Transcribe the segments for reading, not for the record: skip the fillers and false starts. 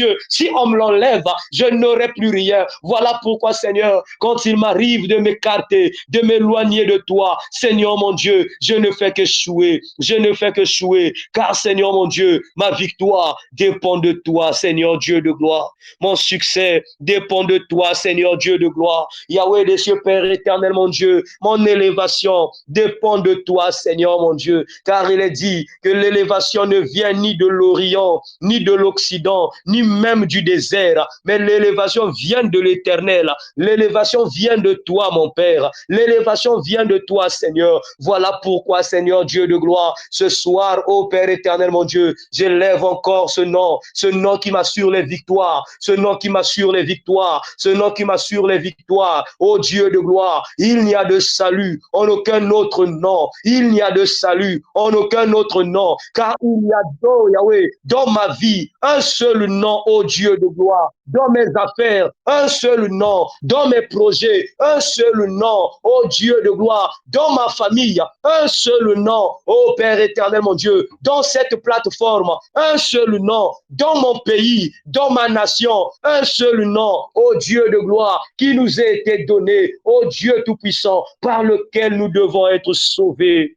Dieu, si on me l'enlève, je n'aurai plus rien. Voilà pourquoi, Seigneur, quand il m'arrive de m'écarter, de m'éloigner de toi, Seigneur mon Dieu, je ne fais que échouer. Je ne fais que échouer. Car, Seigneur mon Dieu, ma victoire dépend de toi, Seigneur Dieu de gloire. Mon succès dépend de toi, Seigneur Dieu de gloire. Yahweh des cieux, Père éternel, mon Dieu, mon élévation dépend de toi, Seigneur mon Dieu. Car il est dit que l'élévation ne vient ni de l'Orient, ni de l'Occident, ni même du désert, mais l'élévation vient de l'Éternel. L'élévation vient de toi, mon Père. L'élévation vient de toi, Seigneur. Voilà pourquoi, Seigneur Dieu de gloire, ce soir, ô Père éternel, mon Dieu, j'élève encore ce nom qui m'assure les victoires, ce nom qui m'assure les victoires, ce nom qui m'assure les victoires. Ô Dieu de gloire, il n'y a de salut en aucun autre nom. Il n'y a de salut en aucun autre nom, car il y a dans Yahweh, dans ma vie, un seul nom, ô Dieu de gloire. Dans mes affaires, un seul nom. Dans mes projets, un seul nom. Oh Dieu de gloire, dans ma famille, un seul nom. Oh Père éternel, mon Dieu, dans cette plateforme, un seul nom. Dans mon pays, dans ma nation, un seul nom. Oh Dieu de gloire, qui nous a été donné. Oh Dieu tout-puissant, par lequel nous devons être sauvés.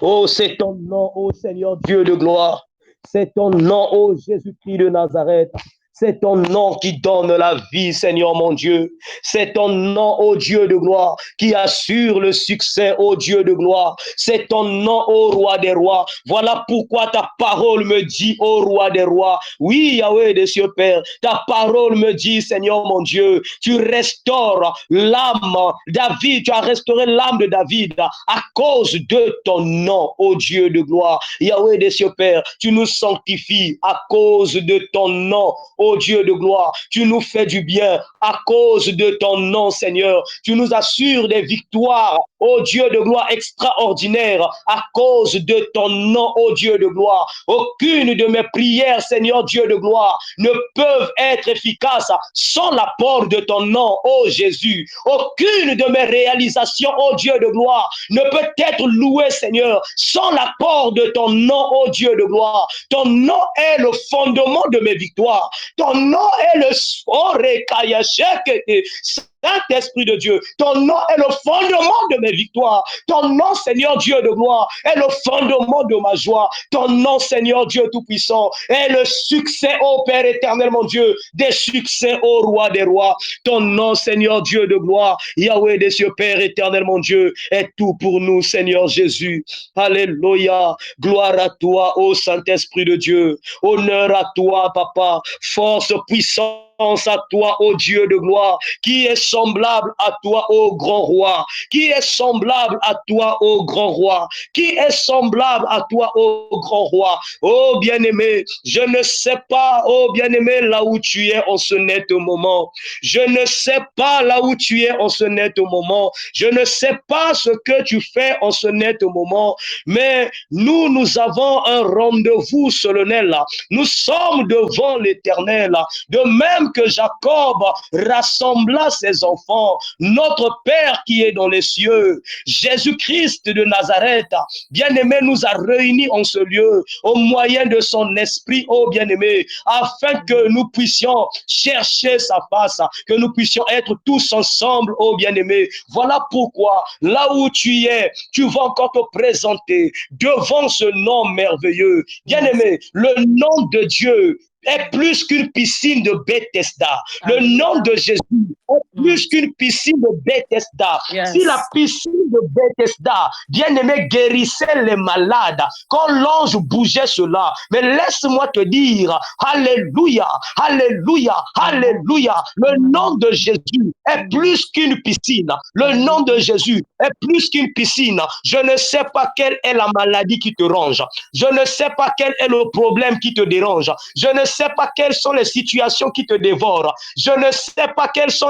Oh, c'est ton nom, oh Seigneur Dieu de gloire. C'est ton nom, oh Jésus-Christ de Nazareth. C'est ton nom qui donne la vie, Seigneur mon Dieu. C'est ton nom, ô Dieu de gloire, qui assure le succès, ô Dieu de gloire. C'est ton nom, ô Roi des rois. Voilà pourquoi ta parole me dit, ô Roi des rois. Oui, Yahweh des cieux, Père, ta parole me dit, Seigneur mon Dieu, tu restaures l'âme. David, tu as restauré l'âme de David à cause de ton nom, ô Dieu de gloire. Yahweh des cieux, Père, tu nous sanctifies à cause de ton nom, ô Dieu de gloire, tu nous fais du bien à cause de ton nom, Seigneur. Tu nous assures des victoires, ô Dieu de gloire, extraordinaires à cause de ton nom, ô Dieu de gloire. Aucune de mes prières, Seigneur Dieu de gloire, ne peuvent être efficaces sans l'apport de ton nom, ô Jésus. Aucune de mes réalisations, ô Dieu de gloire, ne peut être louée, Seigneur, sans l'apport de ton nom, ô Dieu de gloire. Ton nom est le fondement de mes victoires. Ton nom est le Saint-Esprit de Dieu, ton nom est le fondement de mes victoires. Ton nom, Seigneur Dieu de gloire, est le fondement de ma joie. Ton nom, Seigneur Dieu Tout-Puissant, est le succès, ô Père éternel, mon Dieu, des succès, ô Roi des rois. Ton nom, Seigneur Dieu de gloire, Yahweh des cieux, Père éternel, mon Dieu, est tout pour nous, Seigneur Jésus. Alléluia. Gloire à toi, ô Saint-Esprit de Dieu. Honneur à toi, Papa. Force, puissance à toi, ô Dieu de gloire, qui est semblable à toi, ô grand roi, qui est semblable à toi, ô grand roi, qui est semblable à toi, ô grand roi. Ô bien-aimé, je ne sais pas, ô bien-aimé, là où tu es en ce net moment. Je ne sais pas là où tu es en ce net moment. Je ne sais pas ce que tu fais en ce net moment, mais nous avons un rendez-vous solennel. Nous sommes devant l'Éternel, de même que Jacob rassembla ses enfants, notre Père qui est dans les cieux, Jésus-Christ de Nazareth, bien-aimé, nous a réunis en ce lieu au moyen de son esprit, ô bien-aimé, afin que nous puissions chercher sa face, que nous puissions être tous ensemble, ô bien-aimé. Voilà pourquoi, là où tu es, tu vas encore te présenter devant ce nom merveilleux. Bien-aimé, le nom de Dieu est plus qu'une piscine de Bethesda. Le nom de Jésus est plus qu'une piscine de Bethesda. Yes. Si la piscine de Bethesda, bien-aimé, guérissait les malades, quand l'ange bougeait cela, mais laisse-moi te dire, alléluia, alléluia, alléluia, le nom de Jésus est plus qu'une piscine. Le nom de Jésus est plus qu'une piscine. Je ne sais pas quelle est la maladie qui te ronge. Je ne sais pas quel est le problème qui te dérange. Je ne sais pas quelles sont les situations qui te dévorent. Je ne sais pas quelles sont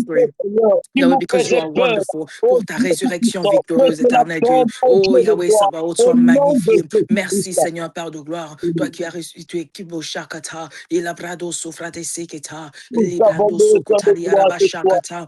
of grace. Seigneur, qui Yahweh, nous because you faisait are peur. wonderful, Oh pour ta Dieu résurrection Tout-Puissant, nous victorieuse, te éternel Dieu. l'accorde, mon Oh Dieu de Yahweh gloire, Sabaoth, au sois nom de magnifié. Merci Jésus-Christ. Seigneur, Père de gloire. Toi qui as ressuscité Kibo Shakata, et Labrado Sofrate Seketa, Nous avons Librando besoin de Sokotali toi ce soir. Arabashakata.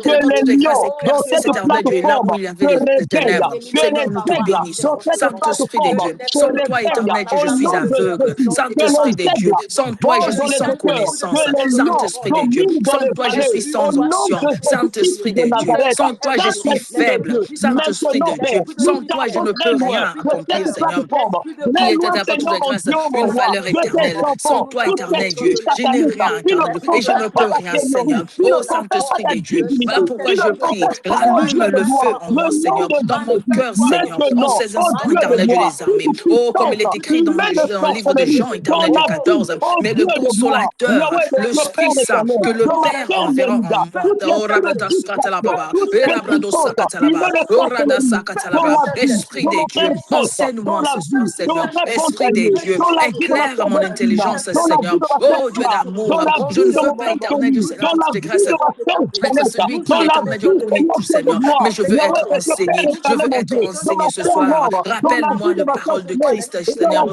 éternel, quand les toutes les grâces lions dans éclaircissent, cette éternel Dieu, là plateforme où il y avait se les réveillent, ténèbres. se Seigneur, nous te réveillent bénissons. dans cette Saint-Esprit des plateforme, dieux, se sans toi, réveillent éternel Dieu, au je suis nom de aveugle. Jésus, que Saint-Esprit des les dieux, aigles sans toi, je volent dans suis les sans hauteurs, que connaissance. les lions Saint-Esprit des dieux, dominent dans sans les toi, je vallées, suis au sans nom onction. de Saint-Esprit Jésus-Christ de des dieux, Nazareth. sans toi, je suis Saint-Esprit de faible. Dieu, Saint-Esprit maintenant, de Père, Dieu, nous sans toi, je ne t'avons très peux loin rien de accomplir, cette Seigneur. plateforme. Qui Très est loin, éternel, quand toutes Seigneur les mon grâces, Dieu, mon une roi, valeur de tes éternelle. Sans enfants, toi, tout éternel esprit Dieu, je n'ai satanique rien, qui ne Dieu. Et je ne peux rien, Seigneur. Oh, Saint-Esprit des dieux, voilà pourquoi je prie. Rallume le feu en moi, Seigneur, dans mon cœur, Seigneur, en ces instants, éternel Dieu des armées. Oh, comme il est écrit dans le livre de Jean, éternel Dieu 14, mais le consolateur, l'Esprit Saint, que le Père enverra en moi. Oh, Rabadaskatalababa, Erabradoskatalaba, oh, Radasakatalaba. Esprit des dieux, enseigne-moi ce soir, Seigneur. Esprit des dieux, éclaire mon intelligence, Seigneur. Oh, Dieu d'amour, je ne veux pas, éternel Dieu, Seigneur, pour toutes tes grâces, être celui qui, éternel Dieu, connaît tout, Seigneur. Mais je veux être enseigné. Je veux être enseigné ce soir. Rappelle-moi les paroles de Christ, Seigneur.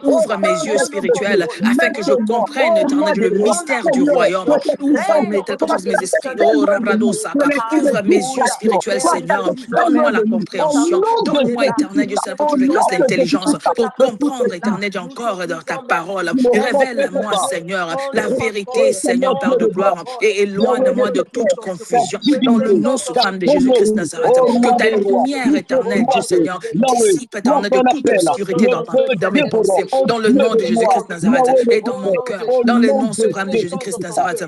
Ouvre mes yeux spirituels afin que je comprenne, éternel Dieu, le mystère du royaume. Ouvre mes esprits. Oh, Rabrado Saka. Ouvre mes yeux spirituels, Seigneur. Donne-moi la compréhension. Donne-moi, éternel Dieu, Seigneur, pour toutes les grâces, l'intelligence pour comprendre, éternel Dieu, encore dans ta parole. Révèle-moi, Seigneur, la vérité, Seigneur, Père de gloire, et éloigne-moi de toute confusion. Dans le nom suprême de Jésus-Christ Nazareth, que ta lumière, éternelle Dieu, Seigneur, dissipe, éternel, de toute obscurité dans mes pensées. Dans le nom de Jésus-Christ Nazareth et dans mon cœur, dans le nom suprême de Jésus-Christ Nazareth.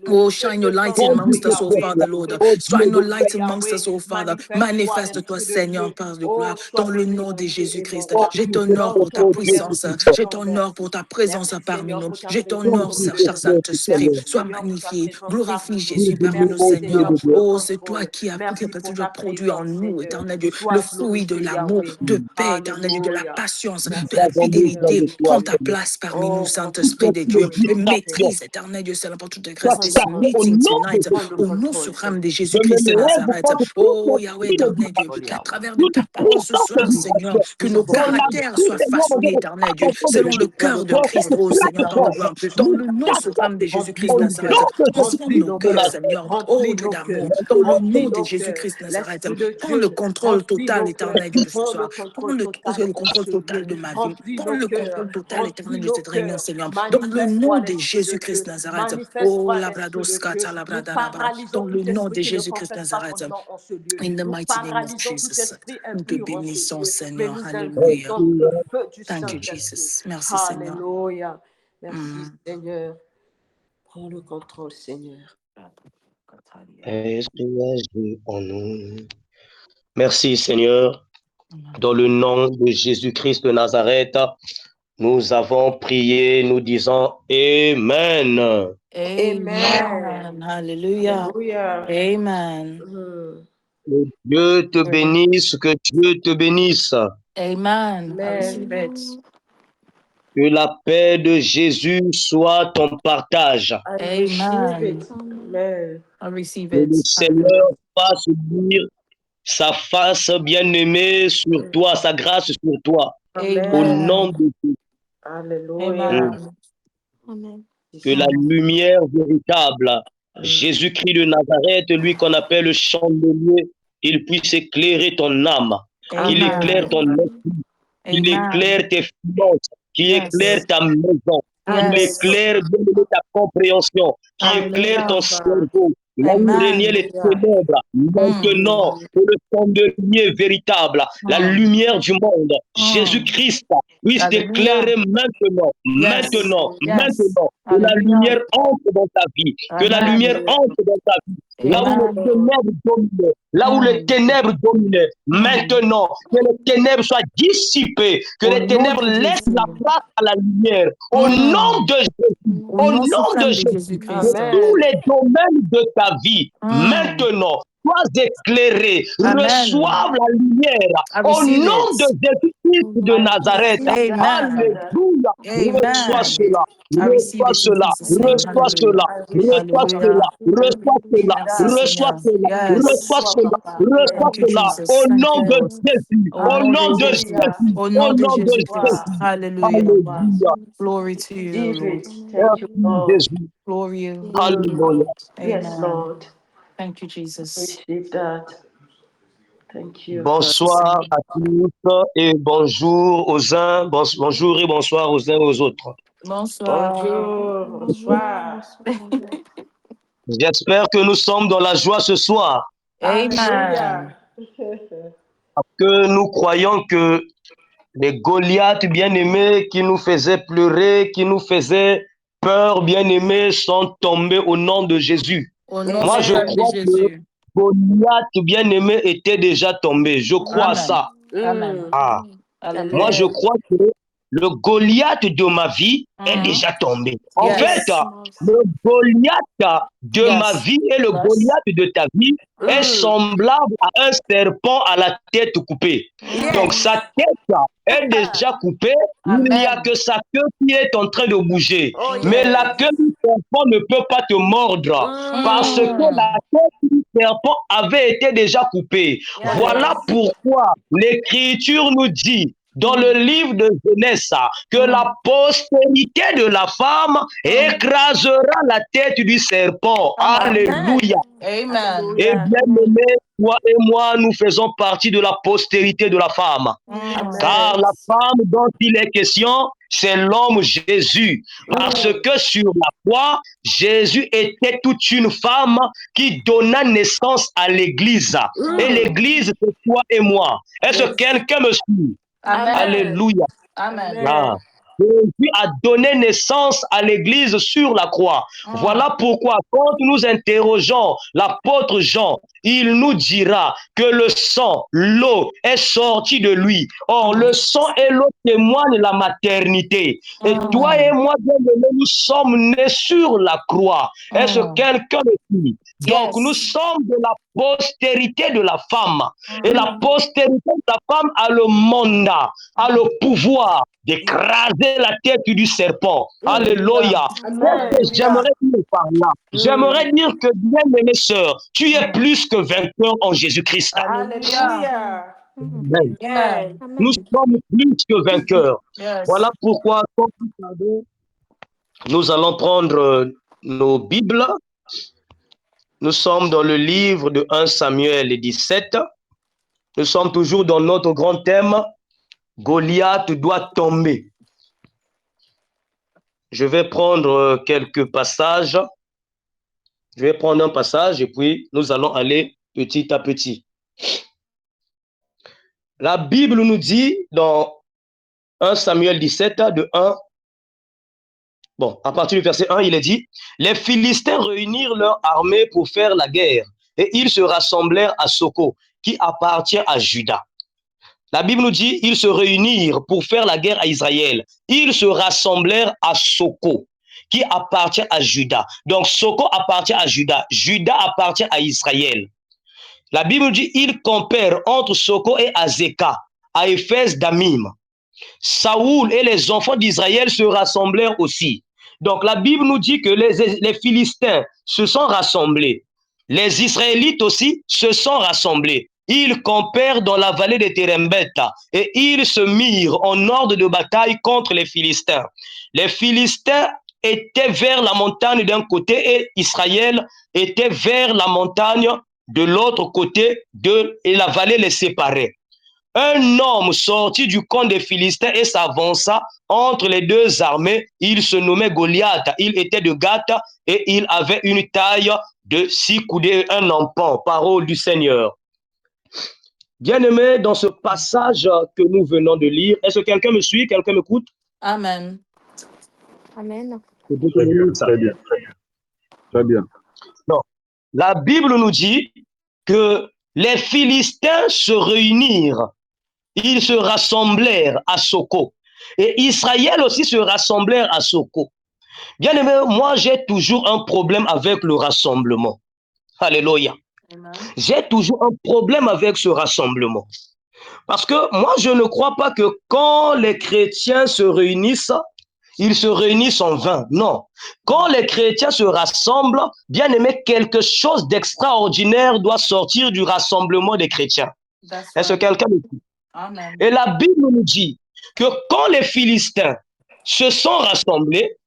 Oh, shine your light amongst us, oh Father, Lord. Shine your light amongst us, oh Father. Manifeste-toi, Seigneur, Père de gloire, dans le nom de Jésus-Christ. Je t'honore pour ta puissance. Je t'honore pour ta présence parmi nous. Je t'honore, cher Saint-Esprit. Sois magnifié. Glorifie Jésus parmi nous, Seigneur. Oh, c'est toi qui as produit en nous, éternel Dieu, le fruit de l'amour, de paix, éternel Dieu, de la patience, de la fidélité. Prends ta place parmi nous, Saint-Esprit des dieux, et maîtrise, éternel Dieu, Seigneur, pour toute grâce, this meeting tonight, au nom suprême de Jésus-Christ de Nazareth. Oh, Yahweh, éternel Dieu, qu'à travers de ta parole ce soir, Seigneur, que nos caractères soient façonnés, éternel Dieu, selon le cœur de Christ, oh Seigneur, Père de gloire, dans le nom suprême de Jésus-Christ de Nazareth. Transforme nos cœurs, Seigneur, oh Dieu d'amour, dans le nom de Jésus-Christ de Nazareth. Prends le contrôle total, éternel Dieu, de ce soir. Prends le contrôle total de ma vie. Prends le contrôle total, éternel de cette réunion, Seigneur. Dans le nom de Jésus-Christ de Nazareth. Oh, Labradoskata, Labradadaba. Dans le nom de Jésus-Christ de Nazareth. In the mighty name of Jesus. Nous te bénissons, Seigneur. Alléluia. Thank you, Jesus. Merci, Seigneur. Alléluia. Merci, Seigneur. Prends le contrôle, Seigneur. Esprit agis en nous. Merci, Seigneur. Dans le nom de Jésus-Christ de Nazareth, nous avons prié, nous disons Amen. Amen. Hallelujah. Amen. Que Dieu te bénisse, que Dieu te bénisse. Amen. I receive it. Que la paix de Jésus soit ton partage. Amen. I receive Que le it. Seigneur fasse luire sa face bien-aimée sur toi, sa grâce sur toi. Amen. Au nom de Jésus. Alléluia. Amen. Que la lumière véritable, Jésus-Christ de Nazareth, lui qu'on appelle le chandelier, il puisse éclairer ton âme, qu'il éclaire ton esprit, qu'il éclaire tes finances, qu'il éclaire ta maison, qu'il éclaire ta compréhension, qu'il éclaire ton cerveau. Là où régnaient les ténèbres, maintenant, que le chandelier véritable, la lumière du monde, Jésus-Christ, puisse t'éclairer maintenant, maintenant. Que la lumière entre dans ta vie, que la lumière entre dans ta vie. Là où les ténèbres dominaient, maintenant, que les ténèbres soient dissipées, que les ténèbres laissent la place à la lumière. Au nom de Jésus, au nom de Jésus, de tous les domaines de ta vie, maintenant, sois éclairé, reçoive la lumière. Au nom de Jésus-Christ de Nazareth, alléluia, reçois cela. Reçois cela, reçois cela, reçois cela, reçois cela, reçois cela, reçois cela, reçois cela, au nom de Jésus, au nom de Jésus, Au au nom de nom de Jésus-Christ. Jésus. Hallelujah. Alléluia. Glory to you, Lord. Merci Jésus. Glory. Alléluia. Amen. Thank you, Jesus. Bonsoir à tous et bonjour aux uns, bonjour et bonsoir aux uns et aux autres. Bonsoir. Bonsoir. J'espère que nous sommes dans la joie ce soir. Amen. Parce que nous croyons que les Goliaths bien-aimés qui nous faisaient pleurer, qui nous faisaient peur, bien-aimés, sont tombés au nom de Jésus. Au nom Moi, je suprême de crois que Jésus. Goliath, bien-aimé, était déjà tombé. Je crois Amen. ça. Amen. Ah. Alléluia. Moi, je crois que le Goliath de ma vie est déjà tombé. En Yes. fait, le Goliath de ma vie et le Goliath de ta vie est semblable à un serpent à la tête coupée. Donc, sa tête est déjà coupée. Il n'y a Amen. que sa queue qui est en train de bouger. Oh, Mais yes. la queue du serpent ne peut pas te mordre parce que la tête du serpent avait été déjà coupée. Yes. Voilà pourquoi l'Écriture nous dit dans le livre de Genèse que la postérité de la femme écrasera la tête du serpent. Alléluia. Amen. Et bien aimé, toi et moi, nous faisons partie de la postérité de la femme. Car la femme dont il est question, c'est l'homme Jésus. Parce que sur la croix, Jésus était toute une femme qui donna naissance à l'Église. Et l'Église, c'est toi et moi. Est-ce que quelqu'un me suit? Amen. Alléluia. Amen. Ah. Jésus a donné naissance à l'Église sur la croix. Voilà pourquoi quand nous interrogeons l'apôtre Jean, il nous dira que le sang, l'eau est sortie de lui. Or, le sang et l'eau témoignent la maternité. Et toi et moi, bien-aimés, nous sommes nés sur la croix. Est-ce que quelqu'un le dit? Donc, nous sommes de la postérité de la femme. Et la postérité de la femme a le mandat, a le pouvoir d'écraser la tête du serpent. Alléluia. J'aimerais dire par là, j'aimerais dire que, bien aimée sœur, tu es plus que vainqueur en Jésus-Christ. Alléluia. Amen. Amen. Nous sommes plus que vainqueurs. Yes. Voilà pourquoi, nous allons prendre nos Bibles. Nous sommes dans le livre de 1 Samuel 17. Nous sommes toujours dans notre grand thème, Goliath doit tomber. Je vais prendre quelques passages. Je vais prendre un passage et puis nous allons aller petit à petit. La Bible nous dit dans 1 Samuel 17, de 1, à partir du verset 1, il est dit, les Philistins réunirent leur armée pour faire la guerre et ils se rassemblèrent à Soko, qui appartient à Juda. La Bible nous dit, ils se réunirent pour faire la guerre à Israël. Ils se rassemblèrent à Soko, qui appartient à Juda. Donc, Soko appartient à Juda. Juda appartient à Israël. La Bible dit, ils campèrent entre Soko et Azeka, à Éphèse d'Amim. Saoul et les enfants d'Israël se rassemblèrent aussi. Donc, la Bible nous dit que les Philistins se sont rassemblés. Les Israélites aussi se sont rassemblés. Ils campèrent dans la vallée de Terembeta et ils se mirent en ordre de bataille contre les Philistins. Les Philistins étaient vers la montagne d'un côté et Israël était vers la montagne de l'autre côté et la vallée les séparait. Un homme sortit du camp des Philistins et s'avança entre les deux armées. Il se nommait Goliath. Il était de Gath et il avait une taille de 6 coudées, un empan. Parole du Seigneur. Bien-aimé, dans ce passage que nous venons de lire, est-ce que quelqu'un me suit? Quelqu'un m'écoute? Amen. Amen. Très bien, très bien. Très bien. Non. La Bible nous dit que les Philistins se réunirent. Ils se rassemblèrent à Soko. Et Israël aussi se rassemblèrent à Soko. Bien-aimé, moi j'ai toujours un problème avec le rassemblement. Alléluia. J'ai toujours un problème avec ce rassemblement. Parce que moi, je ne crois pas que quand les chrétiens se réunissent, ils se réunissent en vain. Non. Quand les chrétiens se rassemblent, bien aimé, quelque chose d'extraordinaire doit sortir du rassemblement des chrétiens. Est-ce que quelqu'un me dit? Amen. Et la Bible nous dit que quand les Philistins se sont rassemblés,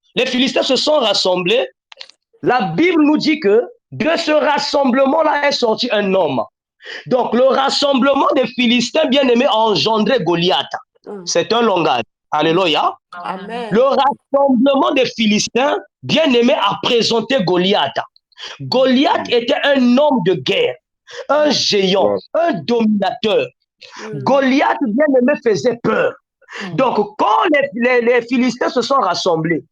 la Bible nous dit que de ce rassemblement-là est sorti un homme. Donc, le rassemblement des Philistins, bien aimés, a engendré Goliath. C'est un langage. Alléluia. Amen. Le rassemblement des Philistins, bien aimés, a présenté Goliath. Goliath était un homme de guerre, un géant, un dominateur. Goliath, bien aimé, faisait peur. Donc, quand les Philistins se sont rassemblés,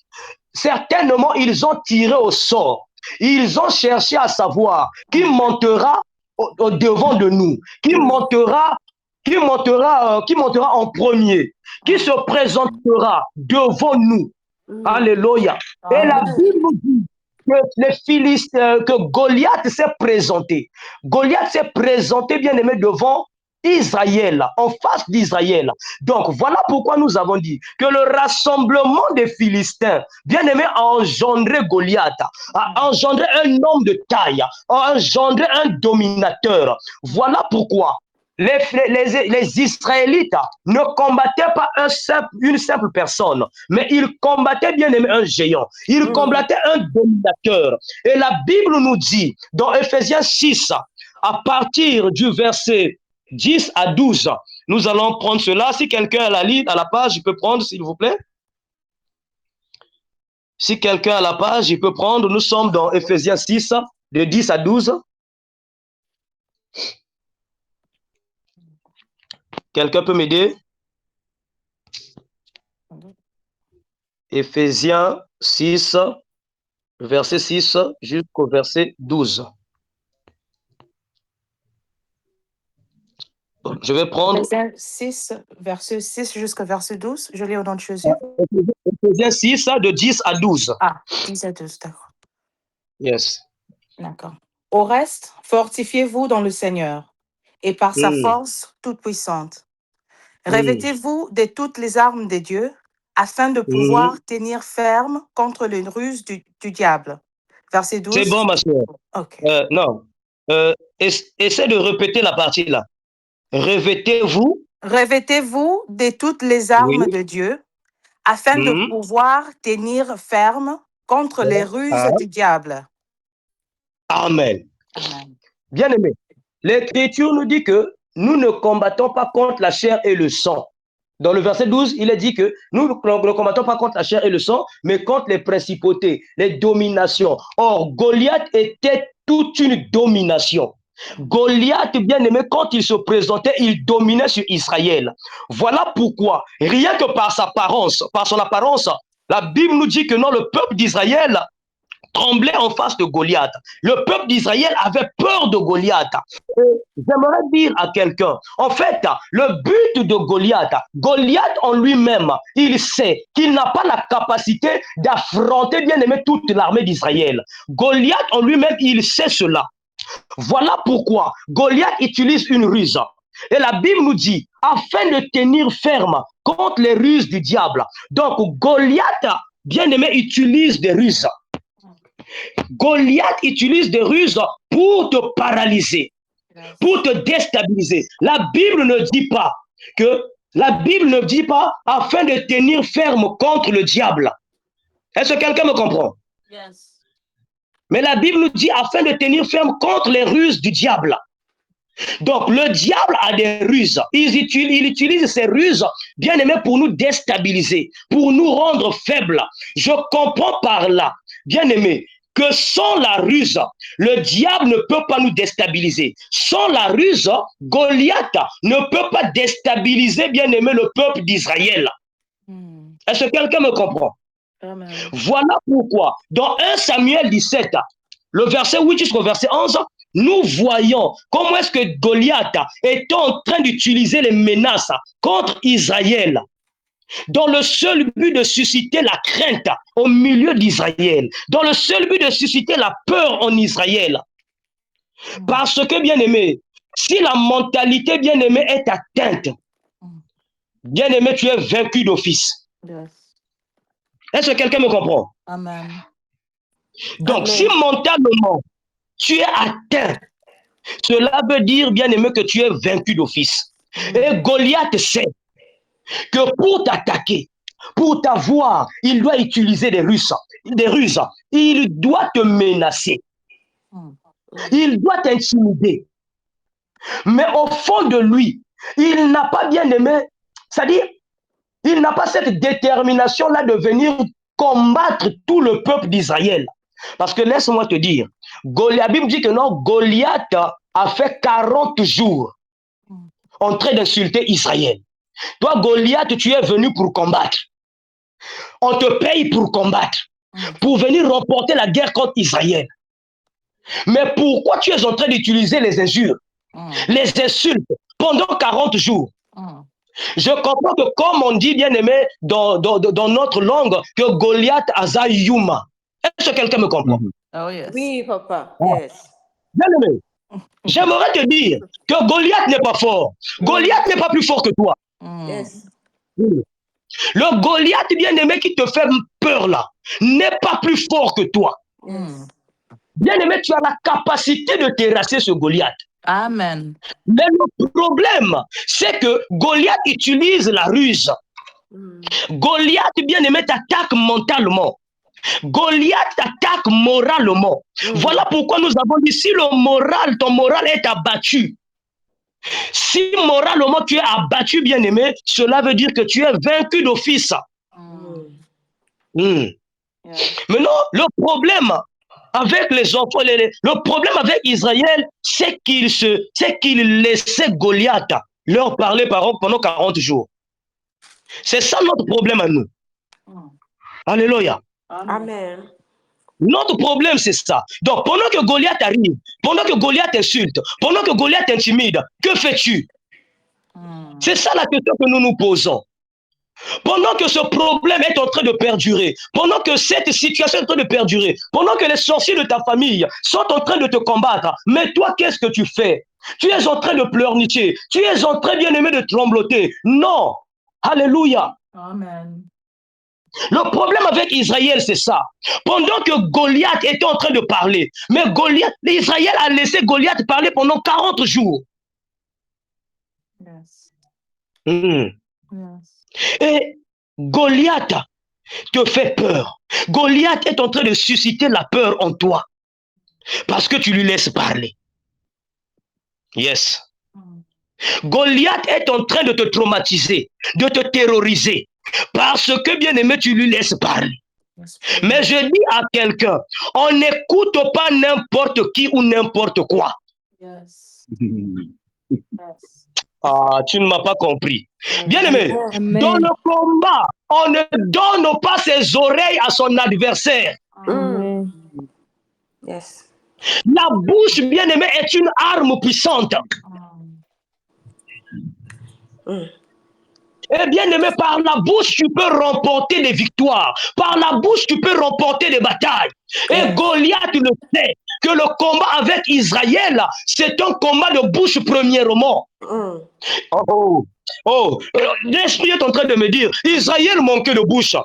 certainement, ils ont tiré au sort. Ils ont cherché à savoir qui montera au devant de nous, qui montera en premier, qui se présentera devant nous. Alléluia. Et la Bible dit que les Philistins, que Goliath s'est présenté. Goliath s'est présenté, bien aimé, devant Israël, en face d'Israël. Donc, voilà pourquoi nous avons dit que le rassemblement des Philistins, bien aimé, a engendré Goliath, a engendré un homme de taille, a engendré un dominateur. Voilà pourquoi les Israélites ne combattaient pas une simple personne, mais ils combattaient, bien aimé, un géant. Ils combattaient un dominateur. Et la Bible nous dit, dans Ephésiens 6, à partir du verset 10 à 12, nous allons prendre cela. Si quelqu'un a la page, il peut prendre, s'il vous plaît. Si quelqu'un a la page, il peut prendre. Nous sommes dans Ephésiens 6, de 10 à 12. Quelqu'un peut m'aider? Ephésiens 6, verset 6 jusqu'au verset 12. Je vais prendre Ephésiens 6, verset 6 jusqu'au verset 12. Je lis au nom de Jésus. Ephésiens 6, de 10 à 12. Ah, 10 à 12, d'accord. Yes. D'accord. Au reste, fortifiez-vous dans le Seigneur et par sa force toute puissante. Revêtez-vous de toutes les armes de Dieu afin de pouvoir tenir ferme contre les ruses du diable. Verset 12. C'est bon, ma soeur. Ok. Non. Essaie de répéter la partie là. Revêtez-vous. Revêtez-vous de toutes les armes de Dieu afin de pouvoir tenir ferme contre les ruses du diable. Amen. Amen. Bien aimé, l'Écriture nous dit que nous ne combattons pas contre la chair et le sang. Dans le verset 12, il est dit que nous ne combattons pas contre la chair et le sang, mais contre les principautés, les dominations. Or, Goliath était toute une domination. Goliath, bien aimé, quand il se présentait, il dominait sur Israël. Voilà pourquoi, rien que par son apparence, la Bible nous dit que non, le peuple d'Israël tremblait en face de Goliath. Le peuple d'Israël avait peur de Goliath. J'aimerais dire à quelqu'un, en fait, le but de Goliath, Goliath en lui-même, il sait qu'il n'a pas la capacité d'affronter, bien aimé, toute l'armée d'Israël. Goliath en lui-même, il sait cela. Voilà pourquoi Goliath utilise une ruse. Et la Bible nous dit, afin de tenir ferme contre les ruses du diable. Donc, Goliath, bien aimé, utilise des ruses. Goliath utilise des ruses pour te paralyser, pour te déstabiliser. La Bible ne dit pas afin de tenir ferme contre le diable. Est-ce que quelqu'un me comprend? Yes. Mais la Bible nous dit afin de tenir ferme contre les ruses du diable. Donc, le diable a des ruses. Il utilise ces ruses, bien aimé, pour nous déstabiliser, pour nous rendre faibles. Je comprends par là, bien aimé, que sans la ruse, le diable ne peut pas nous déstabiliser. Sans la ruse, Goliath ne peut pas déstabiliser, bien aimé, le peuple d'Israël. Est-ce que quelqu'un me comprend? Amen. Voilà pourquoi, dans 1 Samuel 17, le verset 8 jusqu'au verset 11, nous voyons comment est-ce que Goliath est en train d'utiliser les menaces contre Israël, dans le seul but de susciter la crainte au milieu d'Israël, dans le seul but de susciter la peur en Israël. Parce que, bien aimé, si la mentalité, bien aimé, est atteinte, bien aimé, tu es vaincu d'office. Yes. Est-ce que quelqu'un me comprend? Amen. Donc, Amen. si mentalement, tu es atteint, cela veut dire, bien aimé, que tu es vaincu d'office. Et Goliath sait que pour t'attaquer, pour t'avoir, il doit utiliser des ruses. Il doit te menacer. Il doit t'intimider. Mais au fond de lui, il n'a pas, bien aimé, c'est-à-dire, il n'a pas cette détermination-là de venir combattre tout le peuple d'Israël. Parce que laisse-moi te dire, la Bible dit que non, Goliath a fait 40 jours en train d'insulter Israël. Toi, Goliath, tu es venu pour combattre. On te paye pour combattre. pour venir remporter la guerre contre Israël. Mais pourquoi tu es en train d'utiliser les injures, les insultes pendant 40 jours? Je comprends que comme on dit, bien aimé, dans notre langue, que Goliath a Yuma. Est-ce que quelqu'un me comprend? Oh, yes. Oui, papa. Yes. Bien aimé, j'aimerais te dire que Goliath n'est pas fort. Goliath n'est pas plus fort que toi. Yes. Le Goliath, bien aimé, qui te fait peur là, n'est pas plus fort que toi. Yes. Bien aimé, tu as la capacité de terrasser ce Goliath. Amen. Mais le problème, c'est que Goliath utilise la ruse. Goliath, bien aimé, t'attaque mentalement. Goliath t'attaque moralement. Voilà pourquoi nous avons dit, si le moral, ton moral est abattu, si moralement tu es abattu, bien aimé, cela veut dire que tu es vaincu d'office. Maintenant, le problème avec les enfants, le problème avec Israël, c'est qu'il laissait Goliath leur parler pendant 40 jours. C'est ça notre problème à nous. Alléluia. Amen. Notre problème, c'est ça. Donc, pendant que Goliath arrive, pendant que Goliath insulte, pendant que Goliath intimide, que fais-tu? C'est ça la question que nous nous posons. Pendant que ce problème est en train de perdurer, pendant que cette situation est en train de perdurer, pendant que les sorciers de ta famille sont en train de te combattre, mais toi, qu'est-ce que tu fais? Tu es en train de pleurnicher, tu es en train, bien aimé, de trembloter. Non. Alléluia. Amen. Le problème avec Israël, c'est ça. Pendant que Goliath était en train de parler, mais Israël a laissé Goliath parler pendant 40 jours. Yes. Yes. Et Goliath te fait peur. Goliath est en train de susciter la peur en toi parce que tu lui laisses parler. Yes. Goliath est en train de te traumatiser, de te terroriser parce que, bien aimé, tu lui laisses parler. Mais je dis à quelqu'un, on n'écoute pas n'importe qui ou n'importe quoi. Yes. Ah, tu ne m'as pas compris. Bien aimé, Amen. dans le combat, on ne donne pas ses oreilles à son adversaire. Amen. Yes. La bouche, bien aimé, est une arme puissante. Et bien aimé, par la bouche, tu peux remporter des victoires. Par la bouche, tu peux remporter des batailles. Et Goliath le sait, que le combat avec Israël, c'est un combat de bouche premièrement. L'esprit est en train de me dire, Israël manquait de bouche.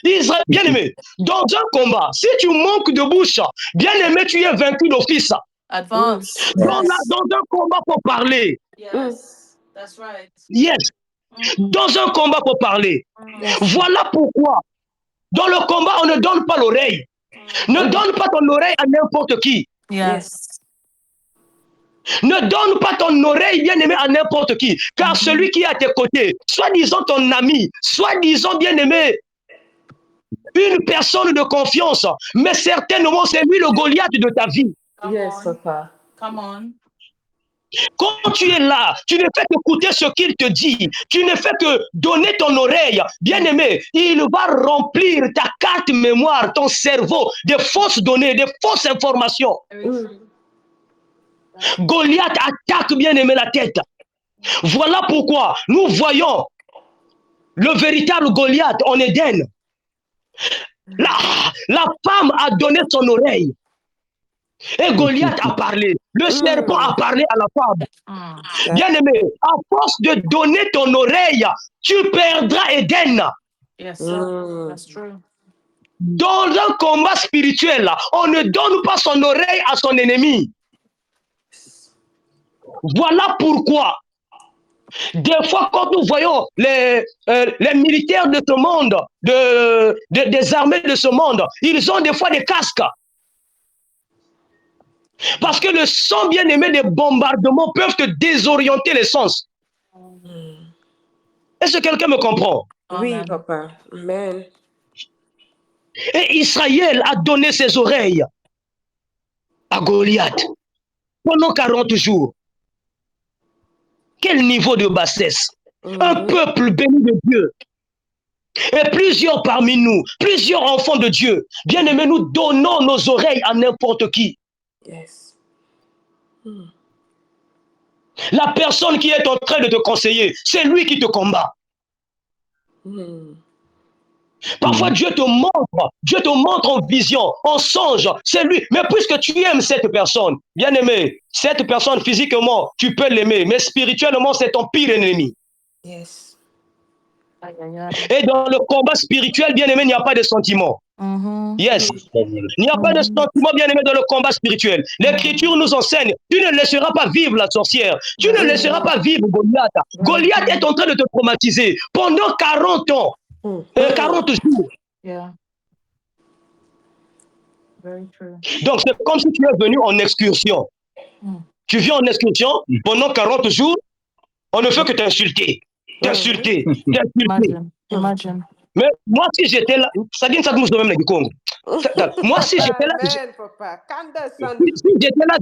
Israël, bien aimé, dans un combat, si tu manques de bouche, bien aimé, tu es vaincu d'office. Advance. Dans un combat pour parler. Yes. That's right. Yes. Dans un combat pour parler. Voilà pourquoi, dans le combat, on ne donne pas l'oreille. Ne donne pas ton oreille à n'importe qui. Yes. Ne donne pas ton oreille, bien aimé, à n'importe qui. Car celui qui est à tes côtés, soi-disant ton ami, soi-disant, bien aimé, une personne de confiance, mais certainement c'est lui le Goliath de ta vie. Yes, papa. Come on. Quand tu es là, tu ne fais qu'écouter ce qu'il te dit. Tu ne fais que donner ton oreille. Bien aimé, il va remplir ta carte mémoire, ton cerveau, de fausses données, de fausses informations. Goliath attaque, bien aimé, la tête. Voilà pourquoi nous voyons le véritable Goliath en Éden. La femme a donné son oreille. Et Goliath a parlé. Le serpent a parlé à la femme. Bien aimé, à force de donner ton oreille, tu perdras Éden. Yes, sir. That's true. Dans un combat spirituel, on ne donne pas son oreille à son ennemi. Voilà pourquoi, des fois, quand nous voyons les militaires de ce monde, des armées de ce monde, ils ont des fois des casques. Parce que le son bien-aimé des bombardements peuvent te désorienter les sens. Est-ce que quelqu'un me comprend? Oui, papa. Amen. Et Israël a donné ses oreilles à Goliath pendant 40 jours. Quel niveau de bassesse! Un peuple béni de Dieu. Et plusieurs parmi nous, plusieurs enfants de Dieu, bien aimés, nous donnons nos oreilles à n'importe qui. Yes. La personne qui est en train de te conseiller, c'est lui qui te combat. Parfois, Dieu te montre en vision, en songe, c'est lui. Mais puisque tu aimes cette personne, bien aimé, cette personne physiquement, tu peux l'aimer, mais spirituellement, c'est ton pire ennemi. Yes. Et dans le combat spirituel, bien aimé, il n'y a pas de sentiment. Yes. Il n'y a pas de sentiment, bien aimé, dans le combat spirituel. L'Écriture nous enseigne, tu ne laisseras pas vivre la sorcière. Tu ne laisseras pas vivre Goliath. Goliath est en train de te traumatiser pendant 40 ans. 40 jours. Yeah. Very true. Donc, c'est comme si tu es venu en excursion. Tu viens en excursion pendant 40 jours, on ne fait que t'insulter. T'insulter. Imagine. Mais moi, si j'étais là, ça dit ça nous même les Congo. Moi, si j'étais là, si j'étais là,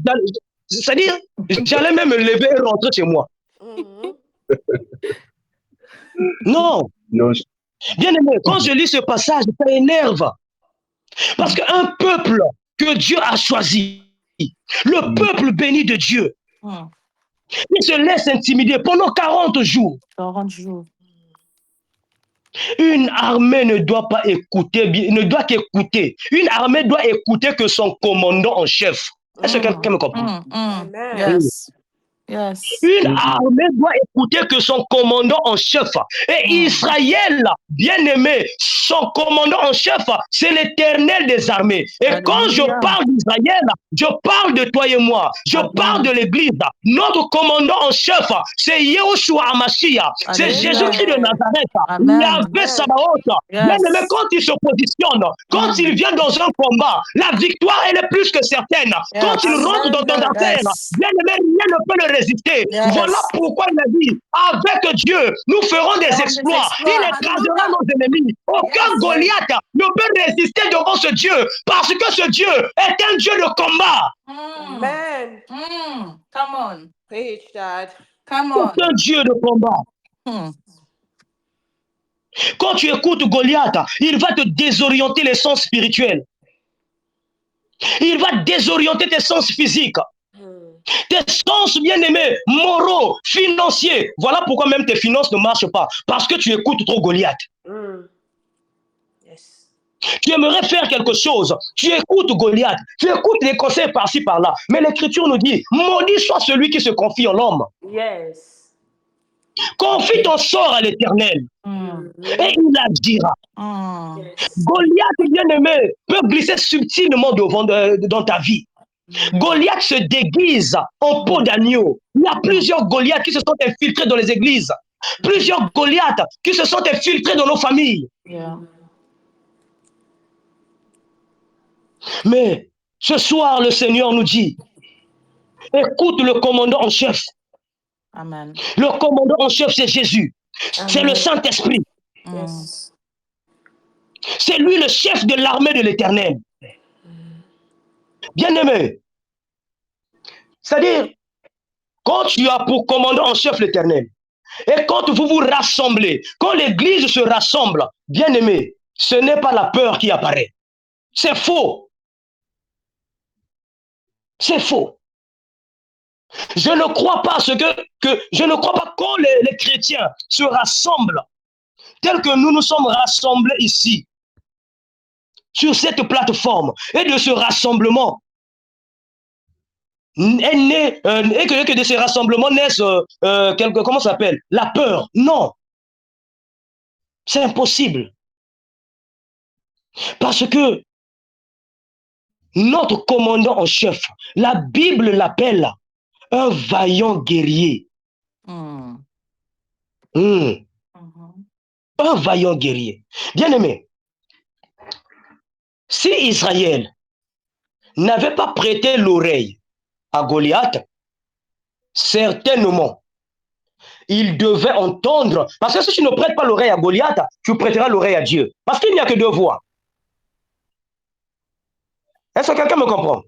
c'est-à-dire, j'allais même me lever et rentrer chez moi. Non. Bien aimé, quand je lis ce passage, ça énerve. Parce qu'un peuple que Dieu a choisi, le peuple béni de Dieu, il se laisse intimider pendant 40 jours. 40 jours. Une armée ne doit pas écouter, ne doit qu'écouter. Une armée doit écouter que son commandant en chef. Est-ce que quelqu'un me comprend? Yes. Yes. Une armée doit écouter que son commandant en chef. Et Israël, bien aimé, son commandant en chef, c'est l'Éternel des armées. Et quand je parle d'Israël, je parle de toi et moi. Je parle de l'Église. Notre commandant en chef, c'est Yahushua Hamashiach. C'est Jésus-Christ de Nazareth. Yahvé Sabaoth. Bien aimé, quand il se positionne, quand il vient dans un combat, la victoire, elle est plus que certaine. Quand il rentre dans ton affaire, bien aimé, rien ne peut le résister. Voilà pourquoi il a dit, avec Dieu, nous ferons des exploits. Il écrasera nos ennemis. Aucun Goliath ne peut résister devant ce Dieu, parce que ce Dieu est un Dieu de combat. Amen. Come on. Preach, Dad. Come on. C'est un Dieu de combat. Quand tu écoutes Goliath, il va te désorienter les sens spirituels. Il va désorienter tes sens physiques. Tes sens bien-aimés, moraux, financiers. Voilà pourquoi même tes finances ne marchent pas. Parce que tu écoutes trop Goliath. Yes. Tu aimerais faire quelque chose. Tu écoutes Goliath. Tu écoutes les conseils par-ci, par-là. Mais l'Écriture nous dit, maudit soit celui qui se confie en l'homme. Yes. Confie ton sort à l'Éternel. Et il agira. Goliath, bien-aimé, peut glisser subtilement dans ta vie. Goliath se déguise en peau d'agneau. Il y a plusieurs Goliaths qui se sont infiltrés dans les églises. Plusieurs Goliaths qui se sont infiltrés dans nos familles. Mais ce soir, le Seigneur nous dit, écoute le commandant en chef. Amen. Le commandant en chef, c'est Jésus. C'est le Saint-Esprit. Yes. C'est lui le chef de l'armée de l'Éternel. Bien-aimé, c'est-à-dire, quand tu as pour commandant en chef l'Éternel, et quand vous vous rassemblez, quand l'Église se rassemble, bien-aimé, ce n'est pas la peur qui apparaît. C'est faux. C'est faux. Je ne crois pas je ne crois pas quand les chrétiens se rassemblent, tel que nous nous sommes rassemblés ici, sur cette plateforme, et de ce rassemblement, et que de ces rassemblements naissent, comment ça s'appelle? La peur. Non. C'est impossible. Parce que notre commandant en chef, la Bible l'appelle un vaillant guerrier. Un vaillant guerrier. Bien-aimé, si Israël n'avait pas prêté l'oreille à Goliath, certainement, il devait entendre. Parce que si tu ne prêtes pas l'oreille à Goliath, tu prêteras l'oreille à Dieu. Parce qu'il n'y a que deux voix. Est-ce que quelqu'un me comprend?